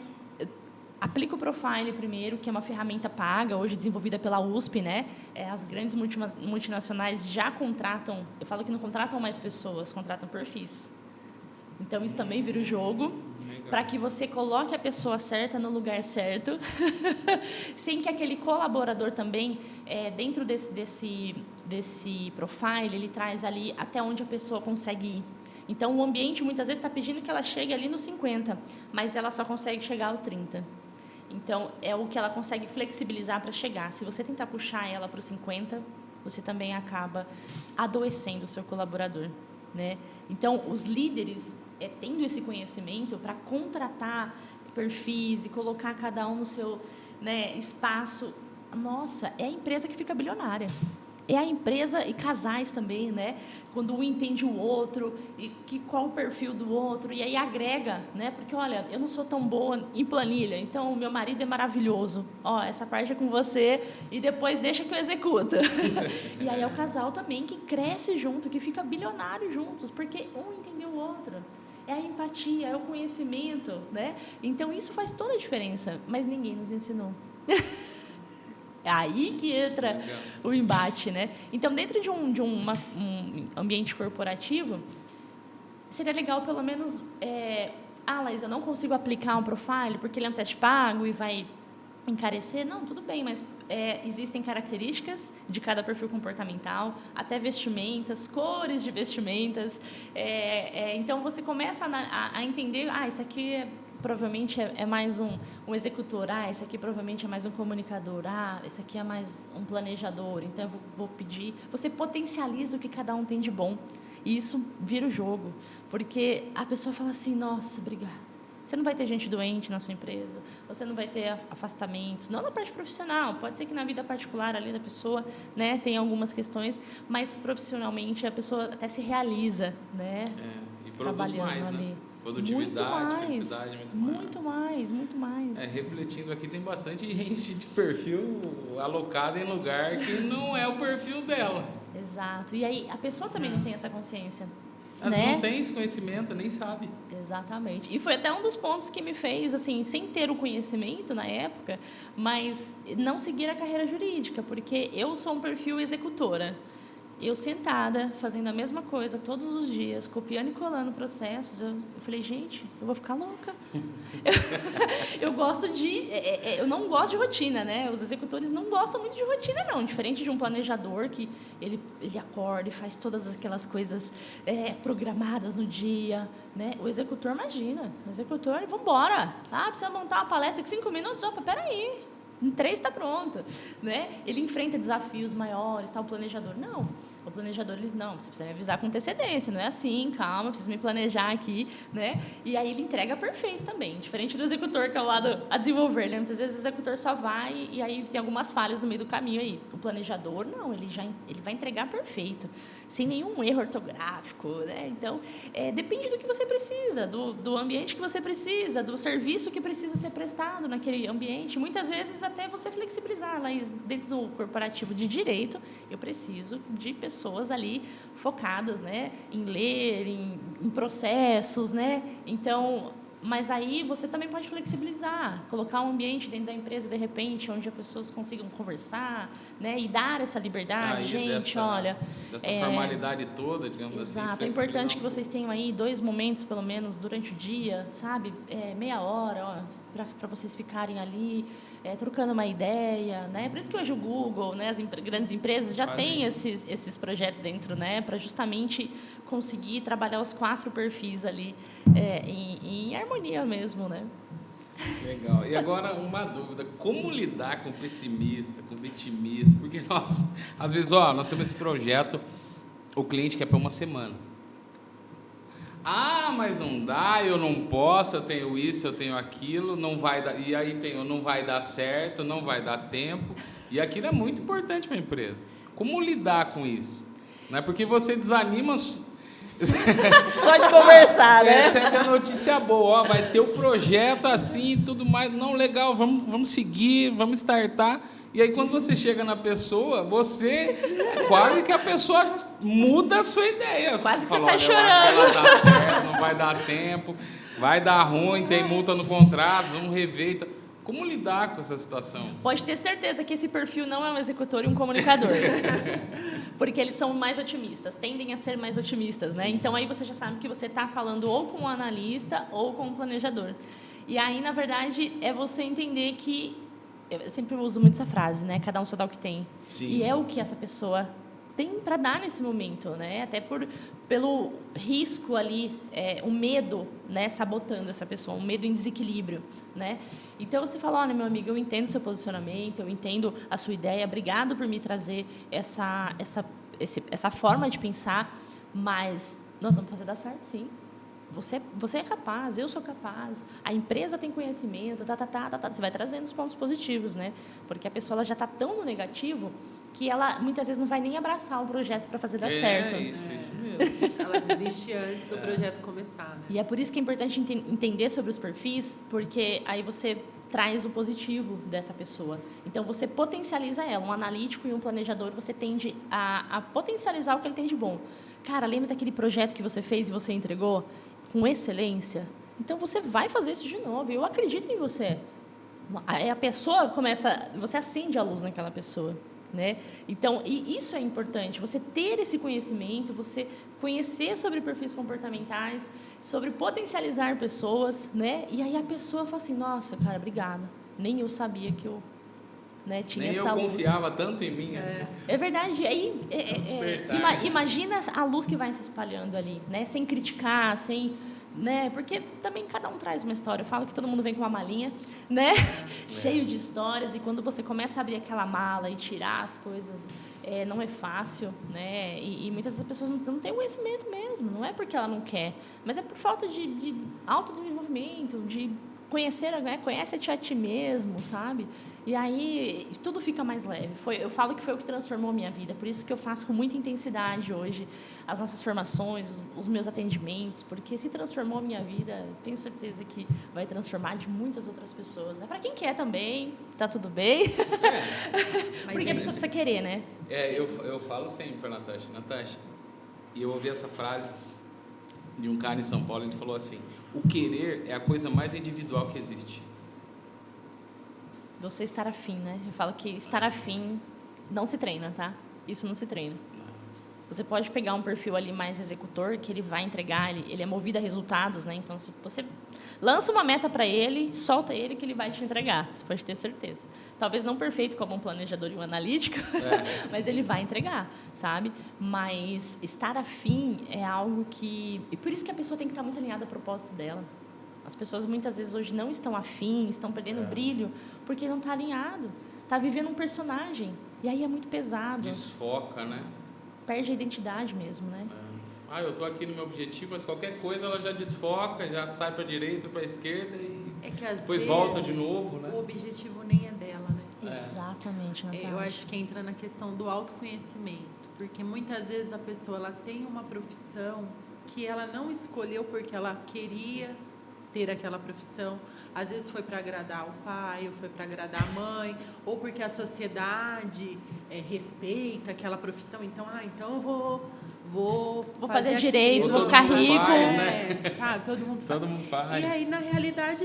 aplico o Profile primeiro, que é uma ferramenta paga, hoje desenvolvida pela USP, né? As grandes multinacionais já contratam, eu falo que não contratam mais pessoas, contratam perfis. Então, isso também vira o jogo, para que você coloque a pessoa certa no lugar certo, sem que aquele colaborador também, dentro desse profile, ele traz ali até onde a pessoa consegue ir. Então, o ambiente, muitas vezes, está pedindo que ela chegue ali no 50, mas ela só consegue chegar ao 30. Então, é o que ela consegue flexibilizar para chegar. Se você tentar puxar ela para o 50, você também acaba adoecendo o seu colaborador, né? Então, os líderes, tendo esse conhecimento para contratar perfis e colocar cada um no seu, né, espaço, nossa, é a empresa que fica bilionária. É a empresa e casais também, né? Quando um entende o outro, e qual o perfil do outro, e aí agrega, né? Porque, olha, eu não sou tão boa em planilha, então o meu marido é maravilhoso. Ó, essa parte é com você e depois deixa que eu executo. E aí é o casal também que cresce junto, que fica bilionário juntos, porque um entendeu o outro. É a empatia, é o conhecimento, né? Então, isso faz toda a diferença, mas ninguém nos ensinou. É aí que entra o embate, né? Então, dentro de um ambiente corporativo, seria legal, pelo menos... Laís, eu não consigo aplicar um profile porque ele é um teste pago e vai encarecer. Não, tudo bem, mas existem características de cada perfil comportamental, até vestimentas, cores de vestimentas. Então, você começa a entender, isso aqui provavelmente é mais um executor, esse aqui provavelmente é mais um comunicador, esse aqui é mais um planejador, então eu vou pedir. Você potencializa o que cada um tem de bom, e isso vira o jogo, porque a pessoa fala assim, nossa, obrigada. Você não vai ter gente doente na sua empresa, você não vai ter afastamentos, não na parte profissional, pode ser que na vida particular ali da pessoa, né, tem algumas questões, mas profissionalmente a pessoa até se realiza, né, e produz mais, ali. Né? Produtividade, felicidade, muito mais. Refletindo aqui, tem bastante gente de perfil alocado em lugar que não é o perfil dela. Exato. E aí, a pessoa também não tem essa consciência. Ela né? não tem esse conhecimento, nem sabe. Exatamente. E foi até um dos pontos que me fez, assim, sem ter o conhecimento na época, mas não seguir a carreira jurídica, porque eu sou um perfil executora. Eu sentada, fazendo a mesma coisa todos os dias, copiando e colando processos, eu falei, gente, eu vou ficar louca. Eu gosto de... eu não gosto de rotina, né? Os executores não gostam muito de rotina, não. Diferente de um planejador que ele acorda e faz todas aquelas coisas programadas no dia, né? O executor, imagina. O executor, vamos embora. Precisa montar uma palestra em 5 minutos? Opa, peraí. Em 3 está pronta, né? Ele enfrenta desafios maiores, o planejador, não. O planejador, ele, não, você precisa me avisar com antecedência, não é assim, calma, preciso me planejar aqui, né? E aí ele entrega perfeito também, diferente do executor, que é o lado a desenvolver, né? Muitas vezes o executor só vai e aí tem algumas falhas no meio do caminho aí. O planejador, não, ele vai entregar perfeito, sem nenhum erro ortográfico, né? Então, depende do que você precisa, do ambiente que você precisa, do serviço que precisa ser prestado naquele ambiente. Muitas vezes até você flexibilizar, Laís, dentro do corporativo de direito, eu preciso de pessoas ali focadas, né, em ler, em processos, né? Então, mas aí você também pode flexibilizar, colocar um ambiente dentro da empresa, de repente, onde as pessoas consigam conversar, né, e dar essa liberdade. Gente, olha... Dessa formalidade toda, digamos assim. Exato. É importante que vocês tenham aí 2 momentos, pelo menos, durante o dia, sabe? Meia hora, para vocês ficarem ali, trocando uma ideia, né? Por isso que hoje o Google, né, as grandes empresas já têm esses projetos dentro, né, para justamente conseguir trabalhar os 4 perfis ali em harmonia mesmo, né? Legal. E agora uma dúvida, como lidar com pessimista, com vitimista? Porque nós, às vezes, nós temos esse projeto, o cliente quer para uma semana. Ah, mas não dá, eu não posso, eu tenho isso, eu tenho aquilo, não vai dar, e aí não vai dar certo, não vai dar tempo. E aquilo é muito importante para a empresa. Como lidar com isso? Não é porque você desanima. Só de conversar, Você né? recebe a notícia boa, ó, vai ter o projeto assim e tudo mais. Não, legal, vamos seguir, vamos startar. E aí quando você chega na pessoa, quase que a pessoa muda a sua ideia. Quase que Fala, você sai olha, eu acho que chorando. ela tá certo, não vai dar tempo, vai dar ruim, tem multa no contrato, vamos rever. Então, como lidar com essa situação? Pode ter certeza que esse perfil não é um executor e um comunicador. Porque eles são mais otimistas, tendem a ser mais otimistas, né? Então aí você já sabe que você está falando ou com um analista ou com um planejador. E aí, na verdade, é você entender que... Eu sempre uso muito essa frase, né? Cada um só dá o que tem. Sim. E é o que essa pessoa tem para dar nesse momento, né? Até pelo risco ali, o medo, né? Sabotando essa pessoa, um medo em desequilíbrio, né? Então você fala, olha, meu amigo, eu entendo o seu posicionamento, eu entendo a sua ideia, obrigado por me trazer essa forma de pensar, mas nós vamos fazer dar certo, sim. Você é capaz, eu sou capaz, a empresa tem conhecimento, você vai trazendo os pontos positivos, né? Porque a pessoa ela já está tão no negativo que ela muitas vezes não vai nem abraçar o projeto para fazer dar certo. Isso mesmo. Ela desiste antes do projeto começar, né? E é por isso que é importante entender sobre os perfis, porque aí você traz o positivo dessa pessoa. Então, você potencializa ela. Um analítico e um planejador, você tende a potencializar o que ele tem de bom. Cara, lembra daquele projeto que você fez e você entregou com excelência? Então, você vai fazer isso de novo. Eu acredito em você. Aí a pessoa começa... Você acende a luz naquela pessoa. Né? Então, e isso é importante, você ter esse conhecimento, você conhecer sobre perfis comportamentais, sobre potencializar pessoas, né? E aí a pessoa fala assim, nossa, cara, obrigada. Nem eu sabia que eu, né, tinha Nem essa eu luz. confiava tanto em mim. Assim. É verdade. Aí, Despertar. imagina a luz que vai se espalhando ali, né? Sem criticar, sem... Né? Porque também cada um traz uma história. Eu falo que todo mundo vem com uma malinha, né? Cheio de histórias, e quando você começa a abrir aquela mala e tirar as coisas, não é fácil, né? E muitas vezes as pessoas não têm conhecimento mesmo, não é porque ela não quer, mas é por falta de autodesenvolvimento, de conhecer, né? Conhece-te a ti mesmo, sabe? E aí tudo fica mais leve. Eu falo que foi o que transformou a minha vida, por isso que eu faço com muita intensidade hoje as nossas formações, os meus atendimentos, porque se transformou a minha vida, tenho certeza que vai transformar de muitas outras pessoas, né? Para quem quer também, tá tudo bem. Porque a pessoa precisa querer, né? Eu falo sempre para Natasha, e eu ouvi essa frase de um cara em São Paulo, ele falou assim, o querer é a coisa mais individual que existe. Você estar afim, né? Eu falo que estar afim não se treina, tá? Isso não se treina. Você pode pegar um perfil ali mais executor, que ele vai entregar, ele é movido a resultados, né? Então, se você lança uma meta para ele, solta ele que ele vai te entregar. Você pode ter certeza. Talvez não perfeito como um planejador e um analítico, mas ele vai entregar, sabe? Mas estar afim é algo que... E por isso que a pessoa tem que estar muito alinhada ao propósito dela. As pessoas muitas vezes hoje não estão afim, estão perdendo brilho, porque não está alinhado. Está vivendo um personagem. E aí é muito pesado. Desfoca, né? Perde a identidade mesmo, né? Eu estou aqui no meu objetivo, mas qualquer coisa ela já desfoca, já sai para a direita, para a esquerda e depois volta de novo, né? O objetivo nem é dela, né? Exatamente, Natália. Eu acho que entra na questão do autoconhecimento, porque muitas vezes a pessoa ela tem uma profissão que ela não escolheu porque ela queria ter aquela profissão. Às vezes foi para agradar o pai, ou foi para agradar a mãe, ou porque a sociedade respeita aquela profissão. Então, então eu vou fazer direito, aquilo. vou ficar rico. Faz, né? Sabe? Todo mundo faz. E aí, na realidade,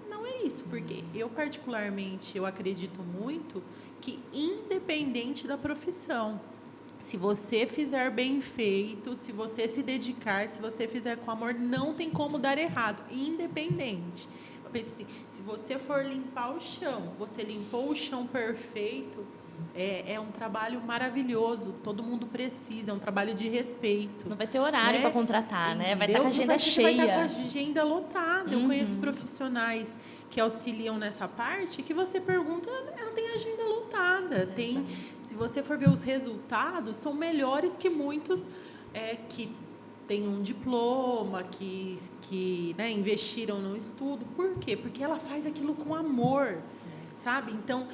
não é isso. Porque eu, particularmente, eu acredito muito que, independente da profissão, se você fizer bem feito, se você se dedicar, se você fizer com amor, não tem como dar errado, independente. Eu penso assim, se você for limpar o chão, você limpou o chão perfeito, é um trabalho maravilhoso, todo mundo precisa, é um trabalho de respeito. Não vai ter horário para contratar, né? Vai estar com a agenda cheia. Vai estar com a agenda lotada. Eu conheço profissionais que auxiliam nessa parte, que você pergunta, ela tem agenda lotada. Se você for ver os resultados, são melhores que muitos que têm um diploma, que né, investiram no estudo. Por quê? Porque ela faz aquilo com amor, sabe? Então,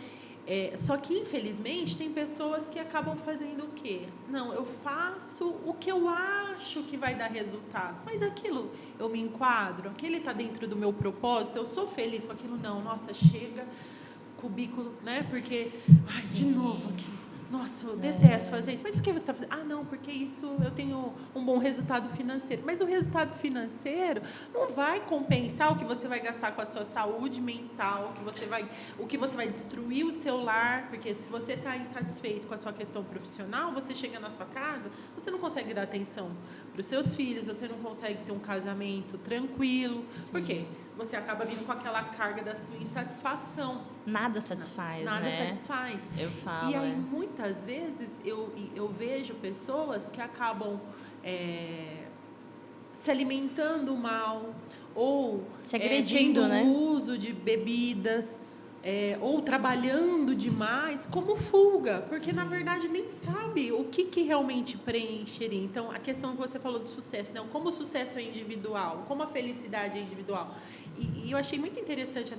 só que, infelizmente, tem pessoas que acabam fazendo o quê? Não, eu faço o que eu acho que vai dar resultado, mas aquilo eu me enquadro, aquele está dentro do meu propósito, eu sou feliz com aquilo? Não, nossa, chega, cubículo, né? Porque, ai, de novo aqui. Nossa, eu detesto fazer isso. Mas por que você está fazendo? Ah, não, porque isso eu tenho um bom resultado financeiro. Mas o resultado financeiro não vai compensar o que você vai gastar com a sua saúde mental, o que você vai destruir o seu lar. Porque se você está insatisfeito com a sua questão profissional, você chega na sua casa, você não consegue dar atenção para os seus filhos, você não consegue ter um casamento tranquilo. Sim. Por quê? Você acaba vindo com aquela carga da sua insatisfação. Nada satisfaz, Nada né? satisfaz. Eu falo, e aí, muitas vezes, eu vejo pessoas que acabam se alimentando mal ou se agredindo, tendo né? uso de bebidas, ou trabalhando demais como fuga, porque, Sim. na verdade, nem sabe o que realmente preencheria. Então, a questão que você falou do sucesso, né? Como o sucesso é individual, como a felicidade é individual. E eu achei muito interessante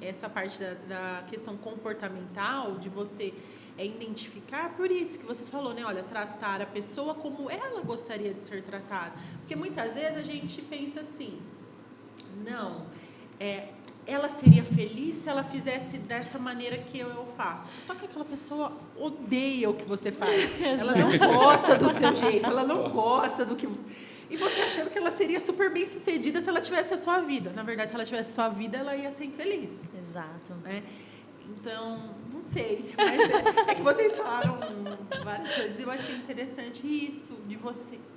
essa parte da questão comportamental, de você identificar, por isso que você falou, né? Olha, tratar a pessoa como ela gostaria de ser tratada. Porque muitas vezes a gente pensa assim, não, ela seria feliz se ela fizesse dessa maneira que eu faço. Só que aquela pessoa odeia o que você faz. Ela não gosta do seu jeito, ela não gosta do que... E você achando que ela seria super bem sucedida se ela tivesse a sua vida. Na verdade, se ela tivesse a sua vida, ela ia ser infeliz. Exato. Né? Então, não sei. Mas é que vocês falaram várias coisas. Eu achei interessante isso,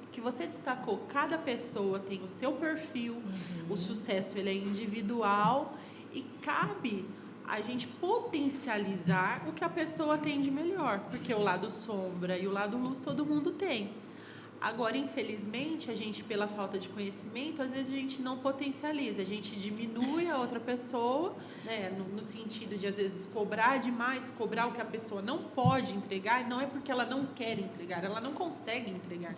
que você destacou. Cada pessoa tem o seu perfil, o sucesso ele é individual e cabe a gente potencializar o que a pessoa tem de melhor. Porque o lado sombra e o lado luz todo mundo tem. Agora, infelizmente, a gente, pela falta de conhecimento, às vezes a gente não potencializa, a gente diminui a outra pessoa, né, no sentido de, às vezes, cobrar demais, cobrar o que a pessoa não pode entregar, e não é porque ela não quer entregar, ela não consegue entregar.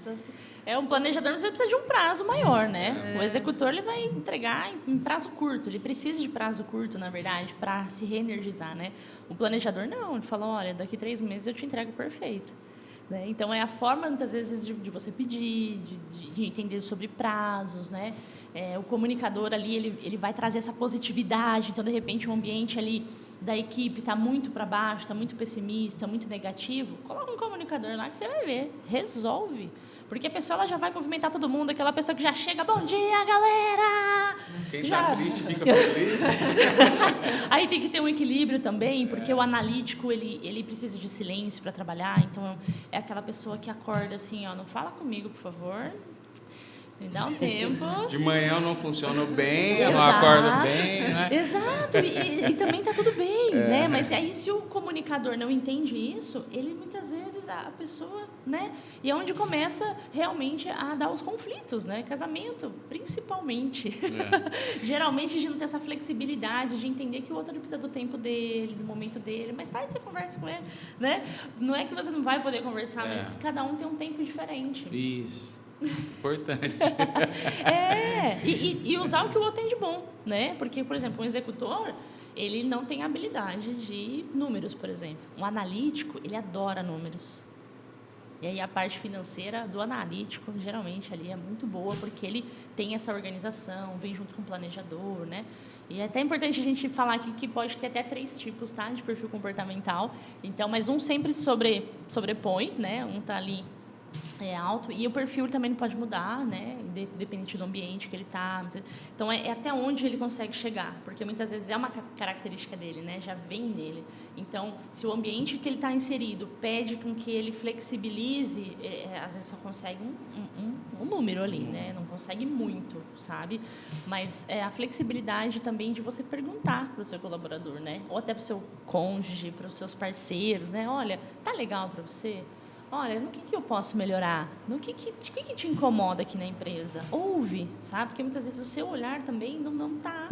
Um planejador você precisa de um prazo maior, né? O executor ele vai entregar em prazo curto, ele precisa de prazo curto, na verdade, para se reenergizar, né? O planejador não, ele fala, olha, daqui 3 meses eu te entrego perfeito. Né? Então, é a forma, muitas vezes, de você pedir, de entender sobre prazos, né? O comunicador ali, ele vai trazer essa positividade. Então, de repente, o ambiente ali da equipe está muito para baixo, está muito pessimista, muito negativo. Coloca um comunicador lá que você vai ver, resolve. Porque a pessoa ela já vai movimentar todo mundo, aquela pessoa que já chega, bom dia, galera! Quem está triste fica feliz. Aí tem que ter um equilíbrio também, porque o analítico, ele precisa de silêncio para trabalhar. Então, é aquela pessoa que acorda assim, ó, não fala comigo, por favor. Me dá um tempo. De manhã eu não funciono bem, eu não acordo bem, né? Exato, e também tá tudo bem, né? Mas aí se o comunicador não entende isso, ele muitas vezes, a pessoa, né? E é onde começa realmente a dar os conflitos, né? Casamento, principalmente. Geralmente a gente não tem essa flexibilidade de entender que o outro precisa do tempo dele, do momento dele, mas tarde você conversa com ele, né? Não é que você não vai poder conversar, mas cada um tem um tempo diferente. Isso. Importante. E usar o que o outro tem de bom, né? Porque, por exemplo, um executor, ele não tem habilidade de números, por exemplo. Um analítico, ele adora números. E aí a parte financeira do analítico, geralmente, ali é muito boa, porque ele tem essa organização, vem junto com o planejador, né? E é até importante a gente falar aqui que pode ter até 3 tipos, tá? De perfil comportamental. Então, mas um sempre sobrepõe, né? Um tá ali alto, e o perfil também pode mudar, né, dependente do ambiente que ele está. Então, é até onde ele consegue chegar, porque muitas vezes é uma característica dele, né, já vem nele. Então, se o ambiente que ele está inserido pede com que ele flexibilize, às vezes só consegue um número ali, né, não consegue muito, sabe? Mas a flexibilidade também de você perguntar para o seu colaborador, né, ou até para o seu cônjuge, para os seus parceiros, né, olha, tá legal para você? Olha, no que eu posso melhorar? No que te incomoda aqui na empresa? Ouve, sabe? Porque muitas vezes o seu olhar também não está,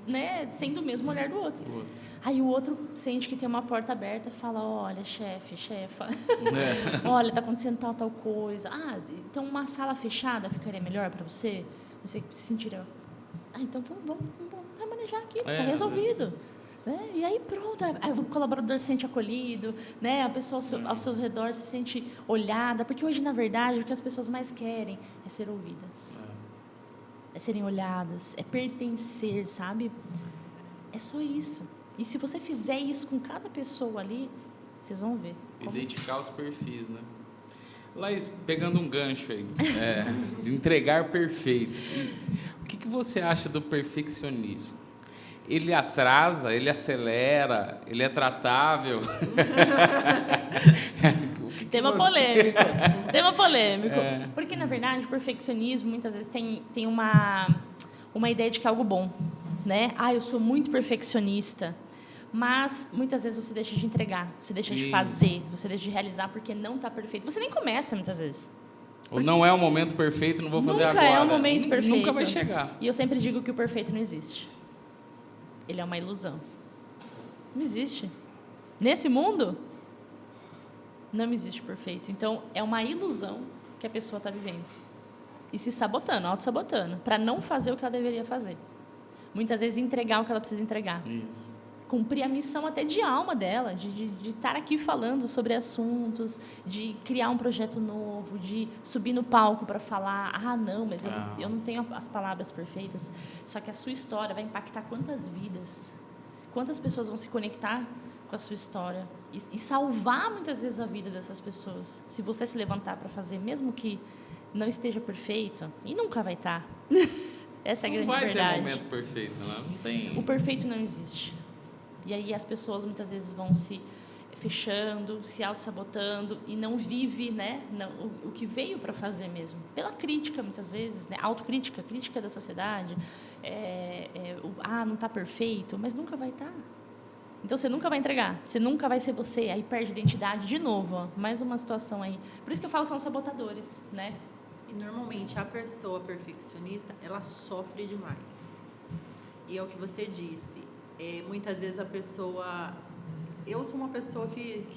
né, sendo o mesmo olhar do outro. Aí o outro sente que tem uma porta aberta e fala, olha, chefa, olha, está acontecendo tal coisa. Ah, então uma sala fechada ficaria melhor para você? Você se sentiria... Ah, então vamos remanejar aqui, está resolvido. Né? E aí pronto, o colaborador se sente acolhido, né? A pessoa ao seu redor se sente olhada, porque hoje, na verdade, o que as pessoas mais querem é ser ouvidas, é serem olhadas, é pertencer, sabe? É só isso. E se você fizer isso com cada pessoa ali, vocês vão ver. Identificar os perfis, né? Laís, pegando um gancho aí, de entregar perfeito, o que você acha do perfeccionismo? Ele atrasa, ele acelera, ele é tratável? Tema polêmico. Tema polêmico. Porque, na verdade, o perfeccionismo, muitas vezes, tem uma ideia de que é algo bom. Né? Ah, eu sou muito perfeccionista. Mas, muitas vezes, você deixa de entregar, você deixa de fazer, você deixa de realizar porque não está perfeito. Você nem começa, muitas vezes. Ou não é o momento perfeito, não vou fazer agora. Nunca é o momento perfeito. Nunca vai chegar. E eu sempre digo que o perfeito não existe. Ele é uma ilusão. Não existe. Nesse mundo, não existe perfeito. Então, é uma ilusão que a pessoa está vivendo. E se sabotando, auto-sabotando, para não fazer o que ela deveria fazer. Muitas vezes, entregar o que ela precisa entregar. Isso. Cumprir a missão até de alma dela, de estar aqui falando sobre assuntos, de criar um projeto novo, de subir no palco para falar, não, mas eu não tenho as palavras perfeitas, só que a sua história vai impactar quantas vidas, quantas pessoas vão se conectar com a sua história e salvar muitas vezes a vida dessas pessoas, se você se levantar para fazer, mesmo que não esteja perfeito, e nunca vai estar. Essa é a grande verdade. Não vai ter momento perfeito, né? Não tem... O perfeito não existe. E aí as pessoas muitas vezes vão se fechando, se auto-sabotando e não vive, né, o que veio para fazer mesmo. Pela crítica, muitas vezes, né, autocrítica, crítica da sociedade. Não está perfeito, mas nunca vai estar. Então, você nunca vai entregar, você nunca vai ser você, aí perde identidade de novo. Ó, mais uma situação aí. Por isso que eu falo que são sabotadores, né? E, normalmente, a pessoa perfeccionista, ela sofre demais. E é o que você disse. Muitas vezes a pessoa... Eu sou uma pessoa que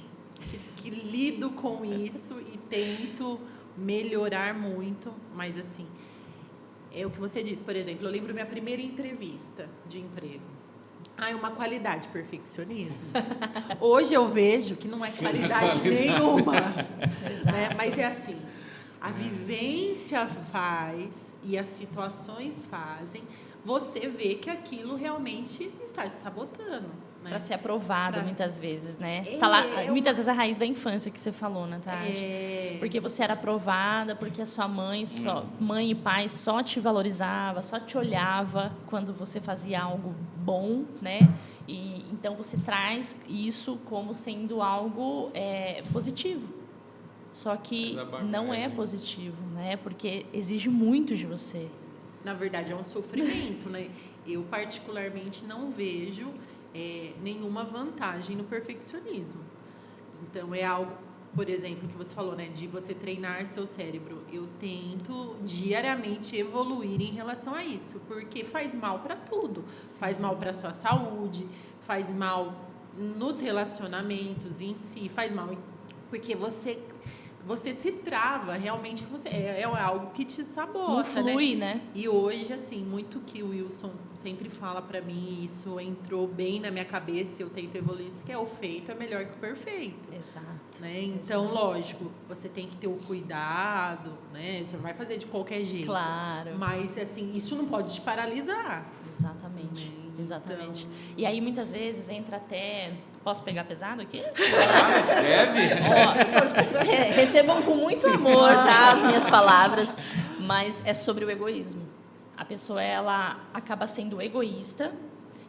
lido com isso e tento melhorar muito, mas assim, é o que você disse. Por exemplo, eu lembro minha primeira entrevista de emprego. É uma qualidade, perfeccionismo. Hoje eu vejo que não é qualidade nenhuma. Né? Mas é assim, a vivência faz e as situações fazem você vê que aquilo realmente está te sabotando. Né? Para ser aprovado, muitas vezes, né? Muitas vezes a raiz da infância que você falou, Natasha. Porque você era aprovada, porque a sua mãe e pai só te valorizava, só te olhava quando você fazia algo bom, né? E então você traz isso como sendo algo positivo. Só que não é positivo, né? Porque exige muito de você. Na verdade, é um sofrimento, né? Eu, particularmente, não vejo nenhuma vantagem no perfeccionismo. Então, é algo, por exemplo, que você falou, né? De você treinar seu cérebro. Eu tento diariamente evoluir em relação a isso, porque faz mal para tudo. Sim. Faz mal para a sua saúde, faz mal nos relacionamentos em si, faz mal porque você se trava, realmente é algo que te sabota, não flui, né? E hoje, assim, muito que o Wilson sempre fala pra mim, isso entrou bem na minha cabeça, eu tento evoluir isso, que o feito é melhor que o perfeito. Exato. Né? Então, lógico, você tem que ter o cuidado, né? Você não vai fazer de qualquer jeito. Claro. Mas, assim, isso não pode te paralisar. Exatamente. Né? Exatamente. E aí, muitas vezes, entra até... Posso pegar pesado aqui? Deve. Recebam com muito amor, tá, as minhas palavras. Mas é sobre o egoísmo. A pessoa, ela acaba sendo egoísta.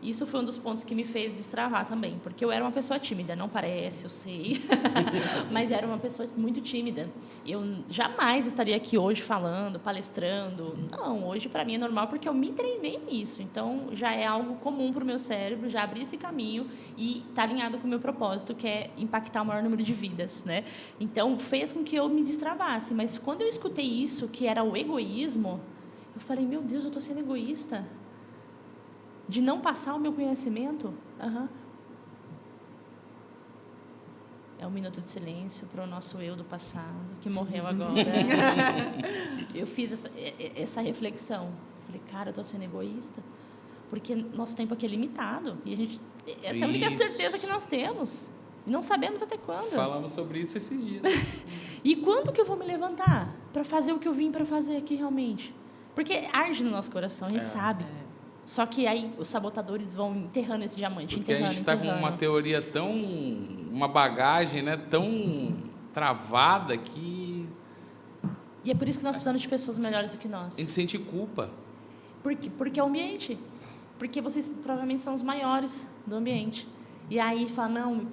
Isso foi um dos pontos que me fez destravar também. Porque eu era uma pessoa tímida. Não parece, eu sei. Mas era uma pessoa muito tímida. Eu jamais estaria aqui hoje falando, palestrando. Não, hoje para mim é normal porque eu me treinei nisso. Então, já é algo comum para o meu cérebro, já abri esse caminho e está alinhado com o meu propósito, que é impactar o maior número de vidas, né? Então, fez com que eu me destravasse. Mas quando eu escutei isso, que era o egoísmo, eu falei, meu Deus, eu estou sendo egoísta. De não passar o meu conhecimento? É um minuto de silêncio para o nosso eu do passado, que morreu agora. Eu fiz essa reflexão. Falei, cara, eu estou sendo egoísta, porque nosso tempo aqui é limitado. E essa é a única certeza que nós temos. Não sabemos até quando. Falamos sobre isso esses dias. E quando que eu vou me levantar para fazer o que eu vim para fazer aqui realmente? Porque arde no nosso coração, a gente sabe. Só que aí os sabotadores vão enterrando esse diamante, porque a gente está com uma teoria tão... uma bagagem, né, tão travada que... E é por isso que nós precisamos de pessoas melhores do que nós. A gente sente culpa. Porque é o ambiente. Porque vocês provavelmente são os maiores do ambiente. E aí fala, não,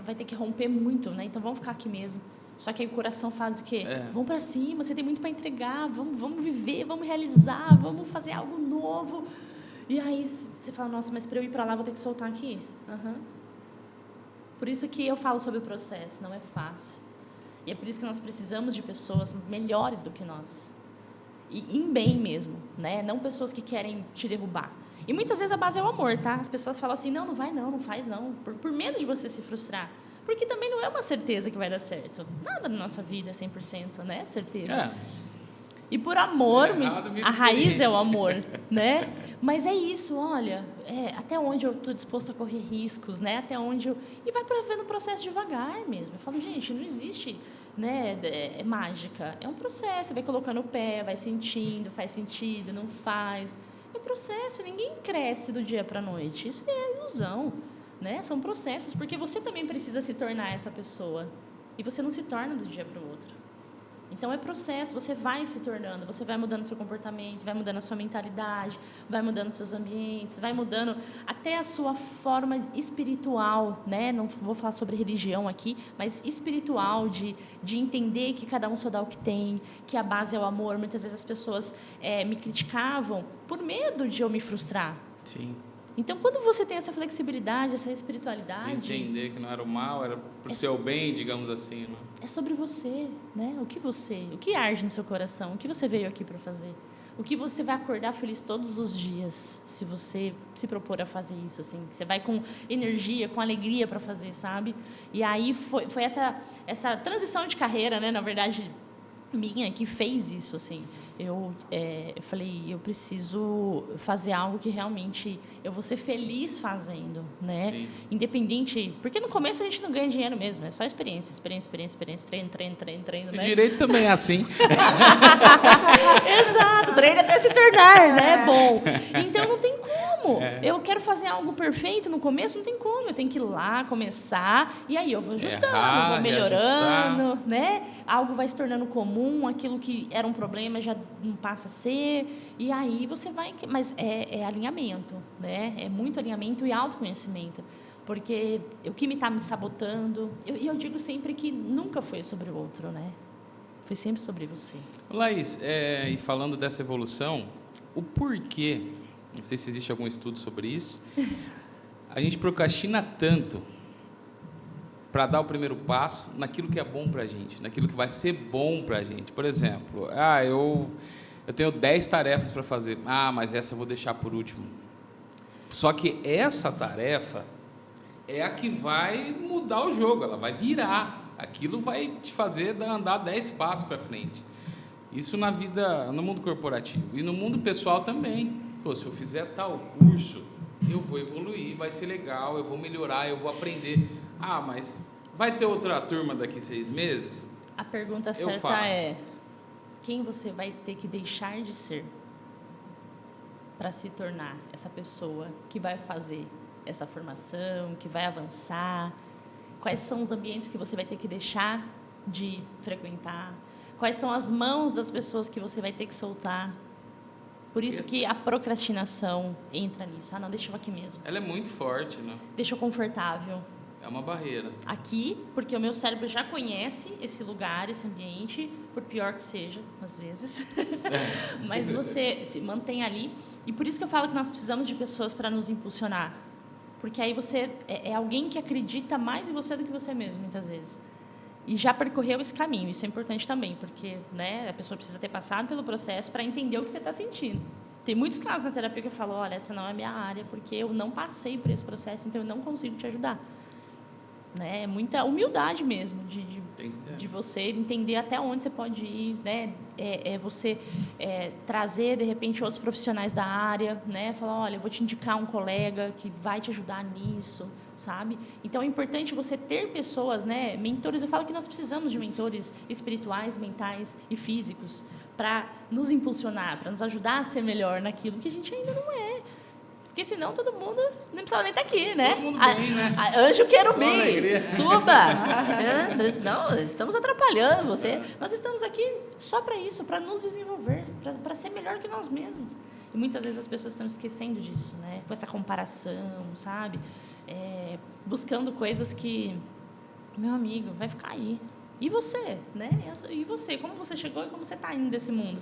vai ter que romper muito, né? Então vamos ficar aqui mesmo. Só que aí o coração faz o quê? Vamos para cima, você tem muito para entregar, vamos viver, vamos realizar, vamos fazer algo novo. E aí você fala, nossa, mas para eu ir para lá vou ter que soltar aqui? Por isso que eu falo sobre o processo, não é fácil. E é por isso que nós precisamos de pessoas melhores do que nós. E em bem mesmo, né? Não pessoas que querem te derrubar. E muitas vezes a base é o amor, tá? As pessoas falam assim, não vai não, não faz não, por medo de você se frustrar. Porque também não é uma certeza que vai dar certo. Nada na nossa vida é 100%, né? Certeza. E por amor, a raiz é o amor, né? Mas é isso, olha, até onde eu estou disposto a correr riscos, né? Até onde eu... E vai para ver no processo devagar mesmo. Eu falo, gente, não existe, né, mágica. É um processo, você vai colocando o pé, vai sentindo, faz sentido, não faz. É processo, ninguém cresce do dia para a noite. Isso é ilusão, né? São processos, porque você também precisa se tornar essa pessoa. E você não se torna do dia para o outro. Então, é processo, você vai se tornando, você vai mudando seu comportamento, vai mudando a sua mentalidade, vai mudando seus ambientes, vai mudando até a sua forma espiritual, né? Não vou falar sobre religião aqui, mas espiritual, de entender que cada um só dá o que tem, que a base é o amor. Muitas vezes as pessoas me criticavam por medo de eu me frustrar. Sim. Então, quando você tem essa flexibilidade, essa espiritualidade... Entender que não era o mal, era pro seu bem, digamos assim. Né? É sobre você, né? O que arde no seu coração? O que você veio aqui para fazer? O que você vai acordar feliz todos os dias, se você se propor a fazer isso, assim? Você vai com energia, com alegria para fazer, sabe? E aí foi essa transição de carreira, né? Na verdade, minha, que fez isso, assim. Eu falei, eu preciso fazer algo que realmente eu vou ser feliz fazendo, né? Sim. Independente... Porque no começo a gente não ganha dinheiro mesmo, é só experiência, treino, né? Direito também é assim. Exato, treino até se tornar, né? Bom, então não tem como. Eu quero fazer algo perfeito no começo, não tem como. Eu tenho que ir lá, começar, e aí eu vou ajustando, vou melhorando, né? Algo vai se tornando comum, aquilo que era um problema já não passa a ser, e aí você vai... Mas é alinhamento, né? É muito alinhamento e autoconhecimento, porque o que está me sabotando... E eu digo sempre que nunca foi sobre o outro, né? Foi sempre sobre você. Laís, e falando dessa evolução, o porquê, não sei se existe algum estudo sobre isso, a gente procrastina tanto para dar o primeiro passo naquilo que é bom para a gente, naquilo que vai ser bom para a gente. Por exemplo, eu tenho 10 tarefas para fazer, mas essa eu vou deixar por último. Só que essa tarefa é a que vai mudar o jogo, ela vai virar. Aquilo vai te fazer andar 10 passos para frente. Isso na vida, no mundo corporativo. E no mundo pessoal também. Pô, se eu fizer tal curso, eu vou evoluir, vai ser legal, eu vou melhorar, eu vou aprender. Mas vai ter outra turma daqui 6 meses? A pergunta certa é: quem você vai ter que deixar de ser para se tornar essa pessoa que vai fazer essa formação, que vai avançar? Quais são os ambientes que você vai ter que deixar de frequentar? Quais são as mãos das pessoas que você vai ter que soltar? Por isso que a procrastinação entra nisso. Não, deixa eu aqui mesmo. Ela é muito forte, né? Deixa eu confortável. É uma barreira. Aqui, porque o meu cérebro já conhece esse lugar, esse ambiente, por pior que seja, às vezes. Mas você se mantém ali. E por isso que eu falo que nós precisamos de pessoas para nos impulsionar. Porque aí você é alguém que acredita mais em você do que você mesmo, muitas vezes. E já percorreu esse caminho. Isso é importante também, porque, né, a pessoa precisa ter passado pelo processo para entender o que você está sentindo. Tem muitos casos na terapia que eu falo, olha, essa não é a minha área, porque eu não passei por esse processo, então eu não consigo te ajudar. né? Muita humildade mesmo Tem que ter. de você entender até onde você pode ir, né? Você trazer, de repente, outros profissionais da área, né? Falar, olha, eu vou te indicar um colega que vai te ajudar nisso, sabe? Então, é importante você ter pessoas, né? Mentores, eu falo que nós precisamos de mentores espirituais, mentais e físicos para nos impulsionar, para nos ajudar a ser melhor naquilo que a gente ainda não é. Porque senão todo mundo não precisava nem estar aqui, né? Todo mundo bem, né? Anjo Só querubim, alegria. suba! Não, estamos atrapalhando você. Nós estamos aqui só para isso, para nos desenvolver, para ser melhor que nós mesmos. E muitas vezes as pessoas estão esquecendo disso, né? Com essa comparação, sabe? Buscando coisas que, meu amigo, vai ficar aí. E você, né? E você, como você chegou e como você está indo desse mundo?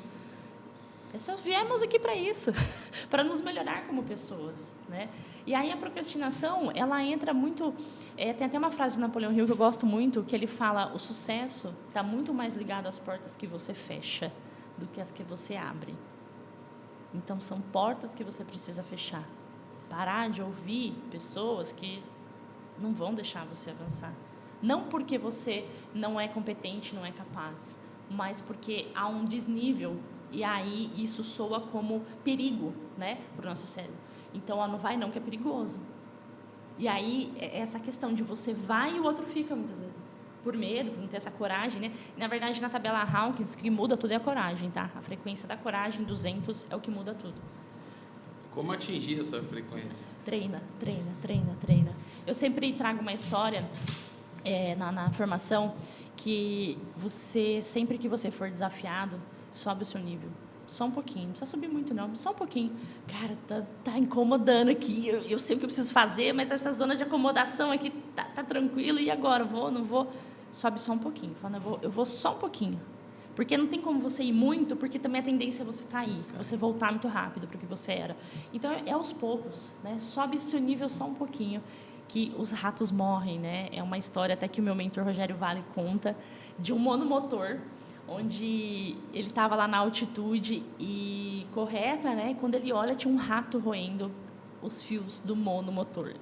Só viemos aqui para isso, para nos melhorar como pessoas, né? E aí a procrastinação, ela entra muito... tem até uma frase de Napoleão Hill que eu gosto muito, que ele fala, o sucesso está muito mais ligado às portas que você fecha do que às que você abre. Então, são portas que você precisa fechar. Parar de ouvir pessoas que não vão deixar você avançar. Não porque você não é competente, não é capaz, mas porque há um desnível. E aí isso soa como perigo, né, para o nosso cérebro. Então, não vai não, que é perigoso. E aí, essa questão de você vai e o outro fica, muitas vezes. Por medo, por não ter essa coragem, né? Na verdade, na tabela Hawkins, o que muda tudo é a coragem, tá? A frequência da coragem, 200, é o que muda tudo. Como atingir essa frequência? Treina, treina, treina, treina. Eu sempre trago uma história na formação que você, sempre que você for desafiado, sobe o seu nível. Só um pouquinho. Não precisa subir muito, não. Só um pouquinho. Cara, tá incomodando aqui. Eu sei o que eu preciso fazer, mas essa zona de acomodação aqui tá tranquilo. E agora? Vou, não vou? Sobe só um pouquinho. Fala, eu vou só um pouquinho. Porque não tem como você ir muito, porque também a tendência é você cair, você voltar muito rápido para o que você era. Então, é aos poucos, né? Sobe o seu nível só um pouquinho, que os ratos morrem, né? É uma história até que o meu mentor Rogério Vale conta, de um monomotor, onde ele estava lá na altitude e correta, né? E quando ele olha, tinha um rato roendo os fios do monomotor.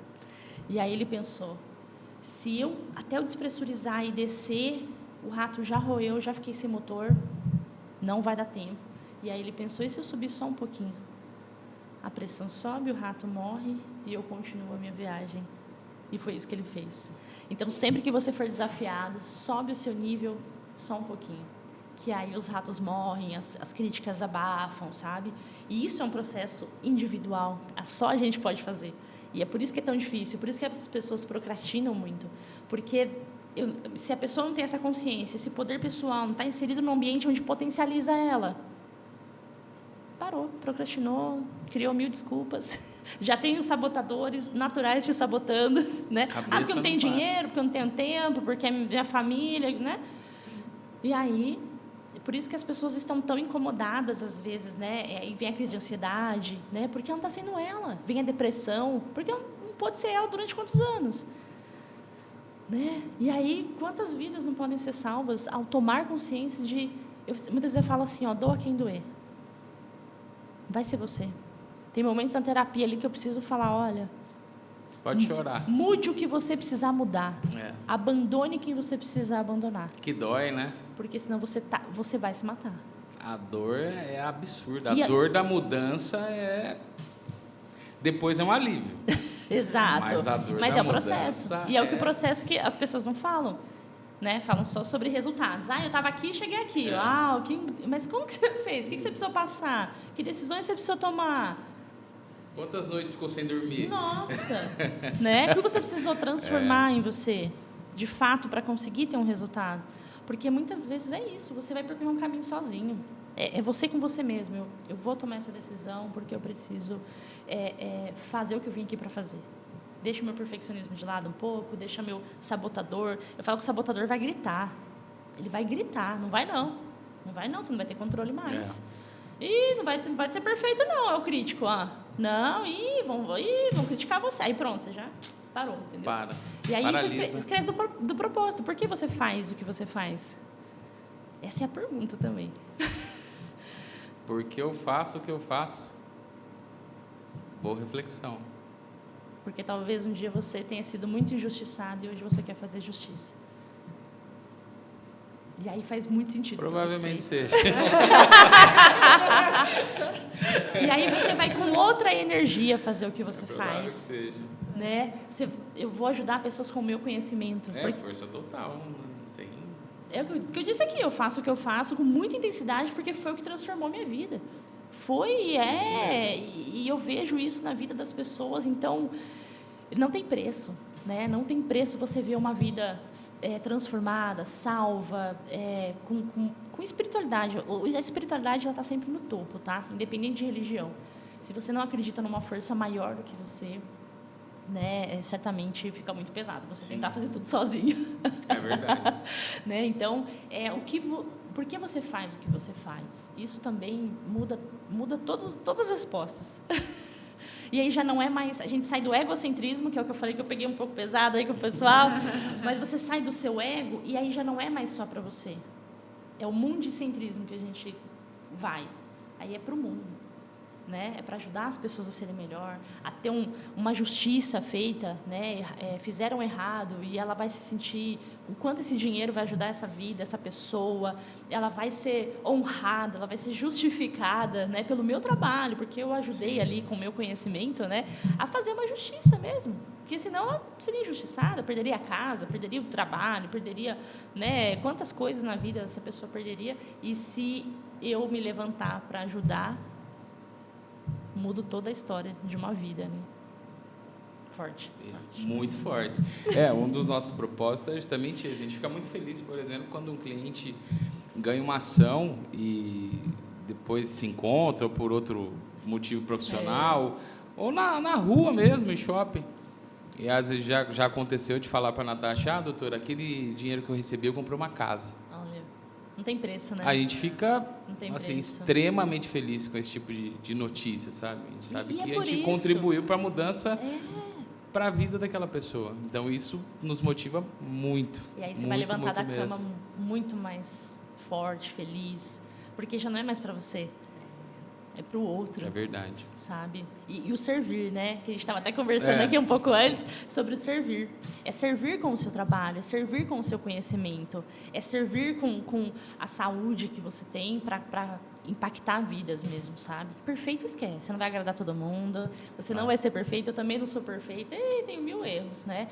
E aí ele pensou, se eu até eu despressurizar e descer, o rato já roeu, já fiquei sem motor, não vai dar tempo. E aí ele pensou, e se eu subir só um pouquinho? A pressão sobe, o rato morre e eu continuo a minha viagem. E foi isso que ele fez. Então, sempre que você for desafiado, sobe o seu nível só um pouquinho. Que aí os ratos morrem, as críticas abafam, sabe? E isso é um processo individual, só a gente pode fazer. E é por isso que é tão difícil, por isso que as pessoas procrastinam muito. Porque se a pessoa não tem essa consciência, esse poder pessoal não está inserido num ambiente onde potencializa ela, parou, procrastinou, criou 1000 desculpas. Já tem os sabotadores naturais te sabotando, né? Porque eu não tenho dinheiro, porque eu não tenho tempo, porque é minha família, né? Sim. E aí, por isso que as pessoas estão tão incomodadas às vezes, né? E vem a crise de ansiedade, né? Porque não está sendo ela. Vem a depressão, porque não pode ser ela durante quantos anos? Né? E aí, quantas vidas não podem ser salvas ao tomar consciência de... muitas vezes eu falo assim, doa quem doer. Vai ser você. Tem momentos na terapia ali que eu preciso falar, olha... Pode chorar. Mude o que você precisar mudar. Abandone quem você precisar abandonar. Que dói, né? Porque senão você vai se matar. A dor é absurda. A dor da mudança depois é um alívio. Exato. Mas a dor Mas da é o processo. mudança E é o que o processo que as pessoas não falam. Né? Falam só sobre resultados. Eu estava aqui e cheguei aqui. Mas como que você fez? O que você precisou passar? Que decisões você precisou tomar? Quantas noites ficou sem dormir? Nossa! Né? O que você precisou transformar em você, de fato, para conseguir ter um resultado? Porque muitas vezes é isso, você vai percorrer um caminho sozinho. É você com você mesmo. Eu vou tomar essa decisão porque eu preciso fazer o que eu vim aqui para fazer. Deixa o meu perfeccionismo de lado um pouco, deixa meu sabotador. Eu falo que o sabotador vai gritar. Ele vai gritar, não vai não. Não vai não, você não vai ter controle mais. Ih, não vai ser perfeito não, é o crítico, Não, vão criticar você. Aí pronto, você já parou, entendeu? Para. E aí Paralisa. você esquece do propósito. Por que você faz o que você faz? Essa é a pergunta também. Por que eu faço o que eu faço? Boa reflexão. Porque talvez um dia você tenha sido muito injustiçado e hoje você quer fazer justiça. E aí faz muito sentido. Provavelmente seja. E aí você vai com outra energia fazer o que você Provável que faz. seja. Né? Eu vou ajudar pessoas com o meu conhecimento. Força total. Não tem... É o que eu disse aqui, eu faço o que eu faço com muita intensidade porque foi o que transformou minha vida. Foi e é. E eu vejo isso na vida das pessoas, então não tem preço. Né? Não tem preço você ver uma vida transformada, salva, com espiritualidade. A espiritualidade está sempre no topo, tá? Independente de religião. Se você não acredita numa força maior do que você, né, certamente fica muito pesado você tentar fazer tudo sozinho. Isso é verdade. Né? Então, por que você faz o que você faz? Isso também muda todas as respostas. E aí já não é mais... A gente sai do egocentrismo, que é o que eu falei, que eu peguei um pouco pesado aí com o pessoal, mas você sai do seu ego e aí já não é mais só para você. É o mundicentrismo que a gente vai. Aí é para o mundo. Né? É para ajudar as pessoas a serem melhor, a ter uma justiça feita, né? Fizeram errado e ela vai se sentir o quanto esse dinheiro vai ajudar essa vida, essa pessoa, ela vai ser honrada, ela vai ser justificada, né? Pelo meu trabalho, porque eu ajudei ali com o meu conhecimento, né? A fazer uma justiça mesmo, porque senão ela seria injustiçada, perderia a casa, perderia o trabalho, perderia, né? Quantas coisas na vida essa pessoa perderia, e se eu me levantar para ajudar, mudo toda a história de uma vida, né? Forte. Muito forte. Um dos nossos propósitos é justamente esse. A gente fica muito feliz, por exemplo, quando um cliente ganha uma ação e depois se encontra ou por outro motivo profissional, ou na rua mesmo, em shopping. E às vezes já aconteceu de falar para a Natasha, doutora, aquele dinheiro que eu recebi, eu comprei uma casa. Não tem preço, né? A gente fica assim, extremamente feliz com esse tipo de notícia, sabe? A gente sabe que a gente isso. contribuiu para a mudança para a vida daquela pessoa. Então, isso nos motiva muito. E aí você muito, vai levantar da mesmo. cama muito mais forte, feliz, porque já não é mais para você. É para o outro. É verdade. Sabe? E o servir, né? Que a gente estava até conversando aqui um pouco antes sobre o servir. É servir com o seu trabalho, é servir com o seu conhecimento, é servir com a saúde que você tem para impactar vidas mesmo, sabe? Perfeito esquece, você não vai agradar todo mundo, você não vai ser perfeito, eu também não sou perfeita, e tenho 1000 erros, né?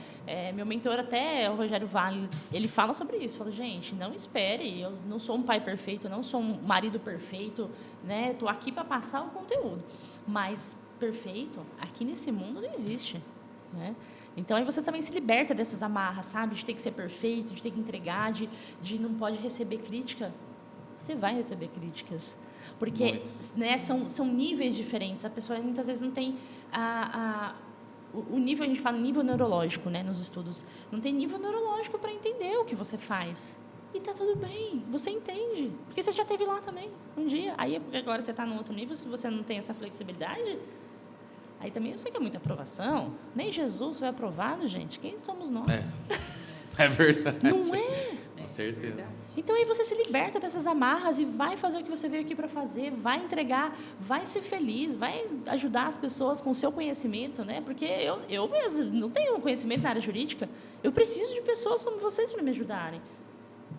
Meu mentor até, o Rogério Vale, ele fala sobre isso, fala, gente, não espere, eu não sou um pai perfeito, eu não sou um marido perfeito, né? Estou aqui para passar o conteúdo, mas perfeito, aqui nesse mundo não existe, né? Então, aí você também se liberta dessas amarras, sabe? De ter que ser perfeito, de ter que entregar, de não pode receber crítica. Você vai receber críticas. Porque, né, são níveis diferentes. A pessoa, muitas vezes, não tem o nível, a gente fala nível neurológico, né, nos estudos. Não tem nível neurológico para entender o que você faz. E tá tudo bem, você entende. Porque você já esteve lá também, um dia. Aí, agora você está num outro nível, se você não tem essa flexibilidade... Aí também você quer muita aprovação. Nem Jesus foi aprovado, gente. Quem somos nós? É verdade. Não é? Com certeza. Então aí você se liberta dessas amarras e vai fazer o que você veio aqui para fazer, vai entregar, vai ser feliz, vai ajudar as pessoas com o seu conhecimento, né? Porque eu mesmo não tenho conhecimento na área jurídica. Eu preciso de pessoas como vocês para me ajudarem.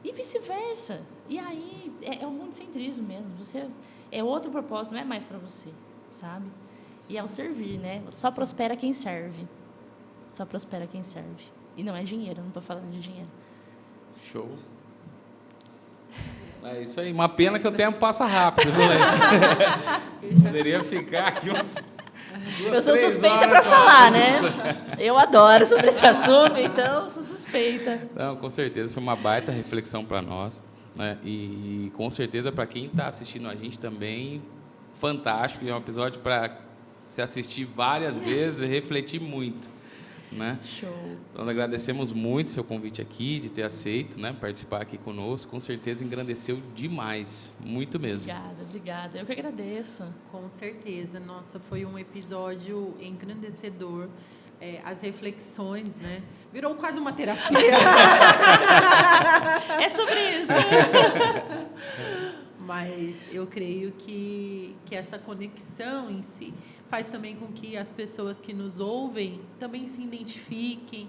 E vice-versa. E aí é o mundicentrismo mesmo. É outro propósito, não é mais para você, sabe? E é o servir, né? Só prospera quem serve. Só prospera quem serve. E não é dinheiro, não estou falando de dinheiro. Show. É isso aí. Uma pena que o tempo passa rápido, né? Poderia ficar aqui umas 2, eu sou 3 suspeita horas para falar, né? disso. Eu adoro sobre esse assunto, então sou suspeita. Não, com certeza foi uma baita reflexão para nós, né? E com certeza para quem está assistindo a gente também, fantástico. É um episódio para se assistir várias vezes e refletir muito, né? Show. Nós agradecemos muito o seu convite aqui, de ter aceito, né, participar aqui conosco. Com certeza engrandeceu demais, muito mesmo. Obrigada. Eu que agradeço. Com certeza. Nossa, foi um episódio engrandecedor. As reflexões, né? Virou quase uma terapia. É sobre isso. Mas eu creio que essa conexão em si faz também com que as pessoas que nos ouvem também se identifiquem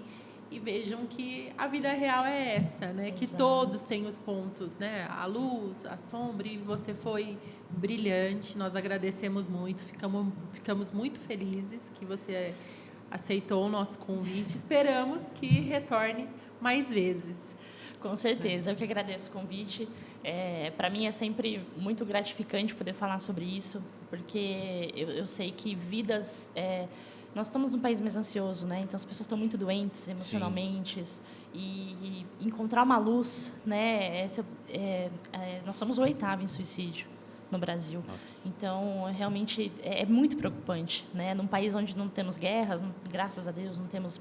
e vejam que a vida real é essa, né? Que Exato. todos têm os pontos, né? A luz, a sombra, e você foi brilhante. Nós agradecemos muito, ficamos muito felizes que você aceitou o nosso convite. Esperamos que retorne mais vezes. Com certeza, eu que agradeço o convite. Para mim é sempre muito gratificante poder falar sobre isso, porque eu sei que vidas... nós estamos num país mais ansioso, né? Então as pessoas estão muito doentes emocionalmente. E encontrar uma luz, né? Nós somos o 8º em suicídio no Brasil. Nossa. Então, realmente, é muito preocupante, né? Num país onde não temos guerras, graças a Deus, não temos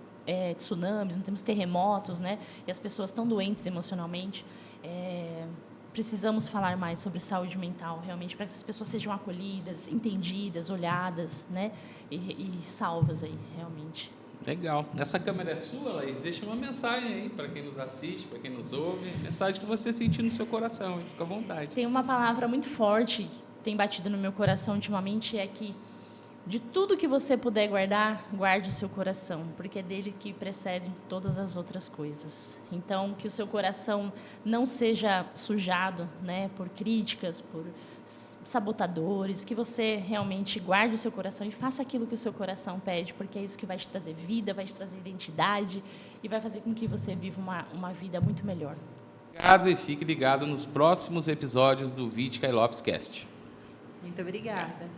tsunamis, não temos terremotos, né? E as pessoas estão doentes emocionalmente. Precisamos falar mais sobre saúde mental, realmente, para que as pessoas sejam acolhidas, entendidas, olhadas, né? E salvas aí, realmente. Legal. Essa câmera é sua, Laís? Deixa uma mensagem aí para quem nos assiste, para quem nos ouve. Mensagem que você sentiu no seu coração. Fica à vontade. Tem uma palavra muito forte que tem batido no meu coração ultimamente, é que de tudo que você puder guardar, guarde o seu coração, porque é dele que precede todas as outras coisas. Então, que o seu coração não seja sujado, né, por críticas, por sabotadores, que você realmente guarde o seu coração e faça aquilo que o seu coração pede, porque é isso que vai te trazer vida, vai te trazer identidade e vai fazer com que você viva uma vida muito melhor. Obrigado e fique ligado nos próximos episódios do Vítica e Lopes Cast. Muito obrigada.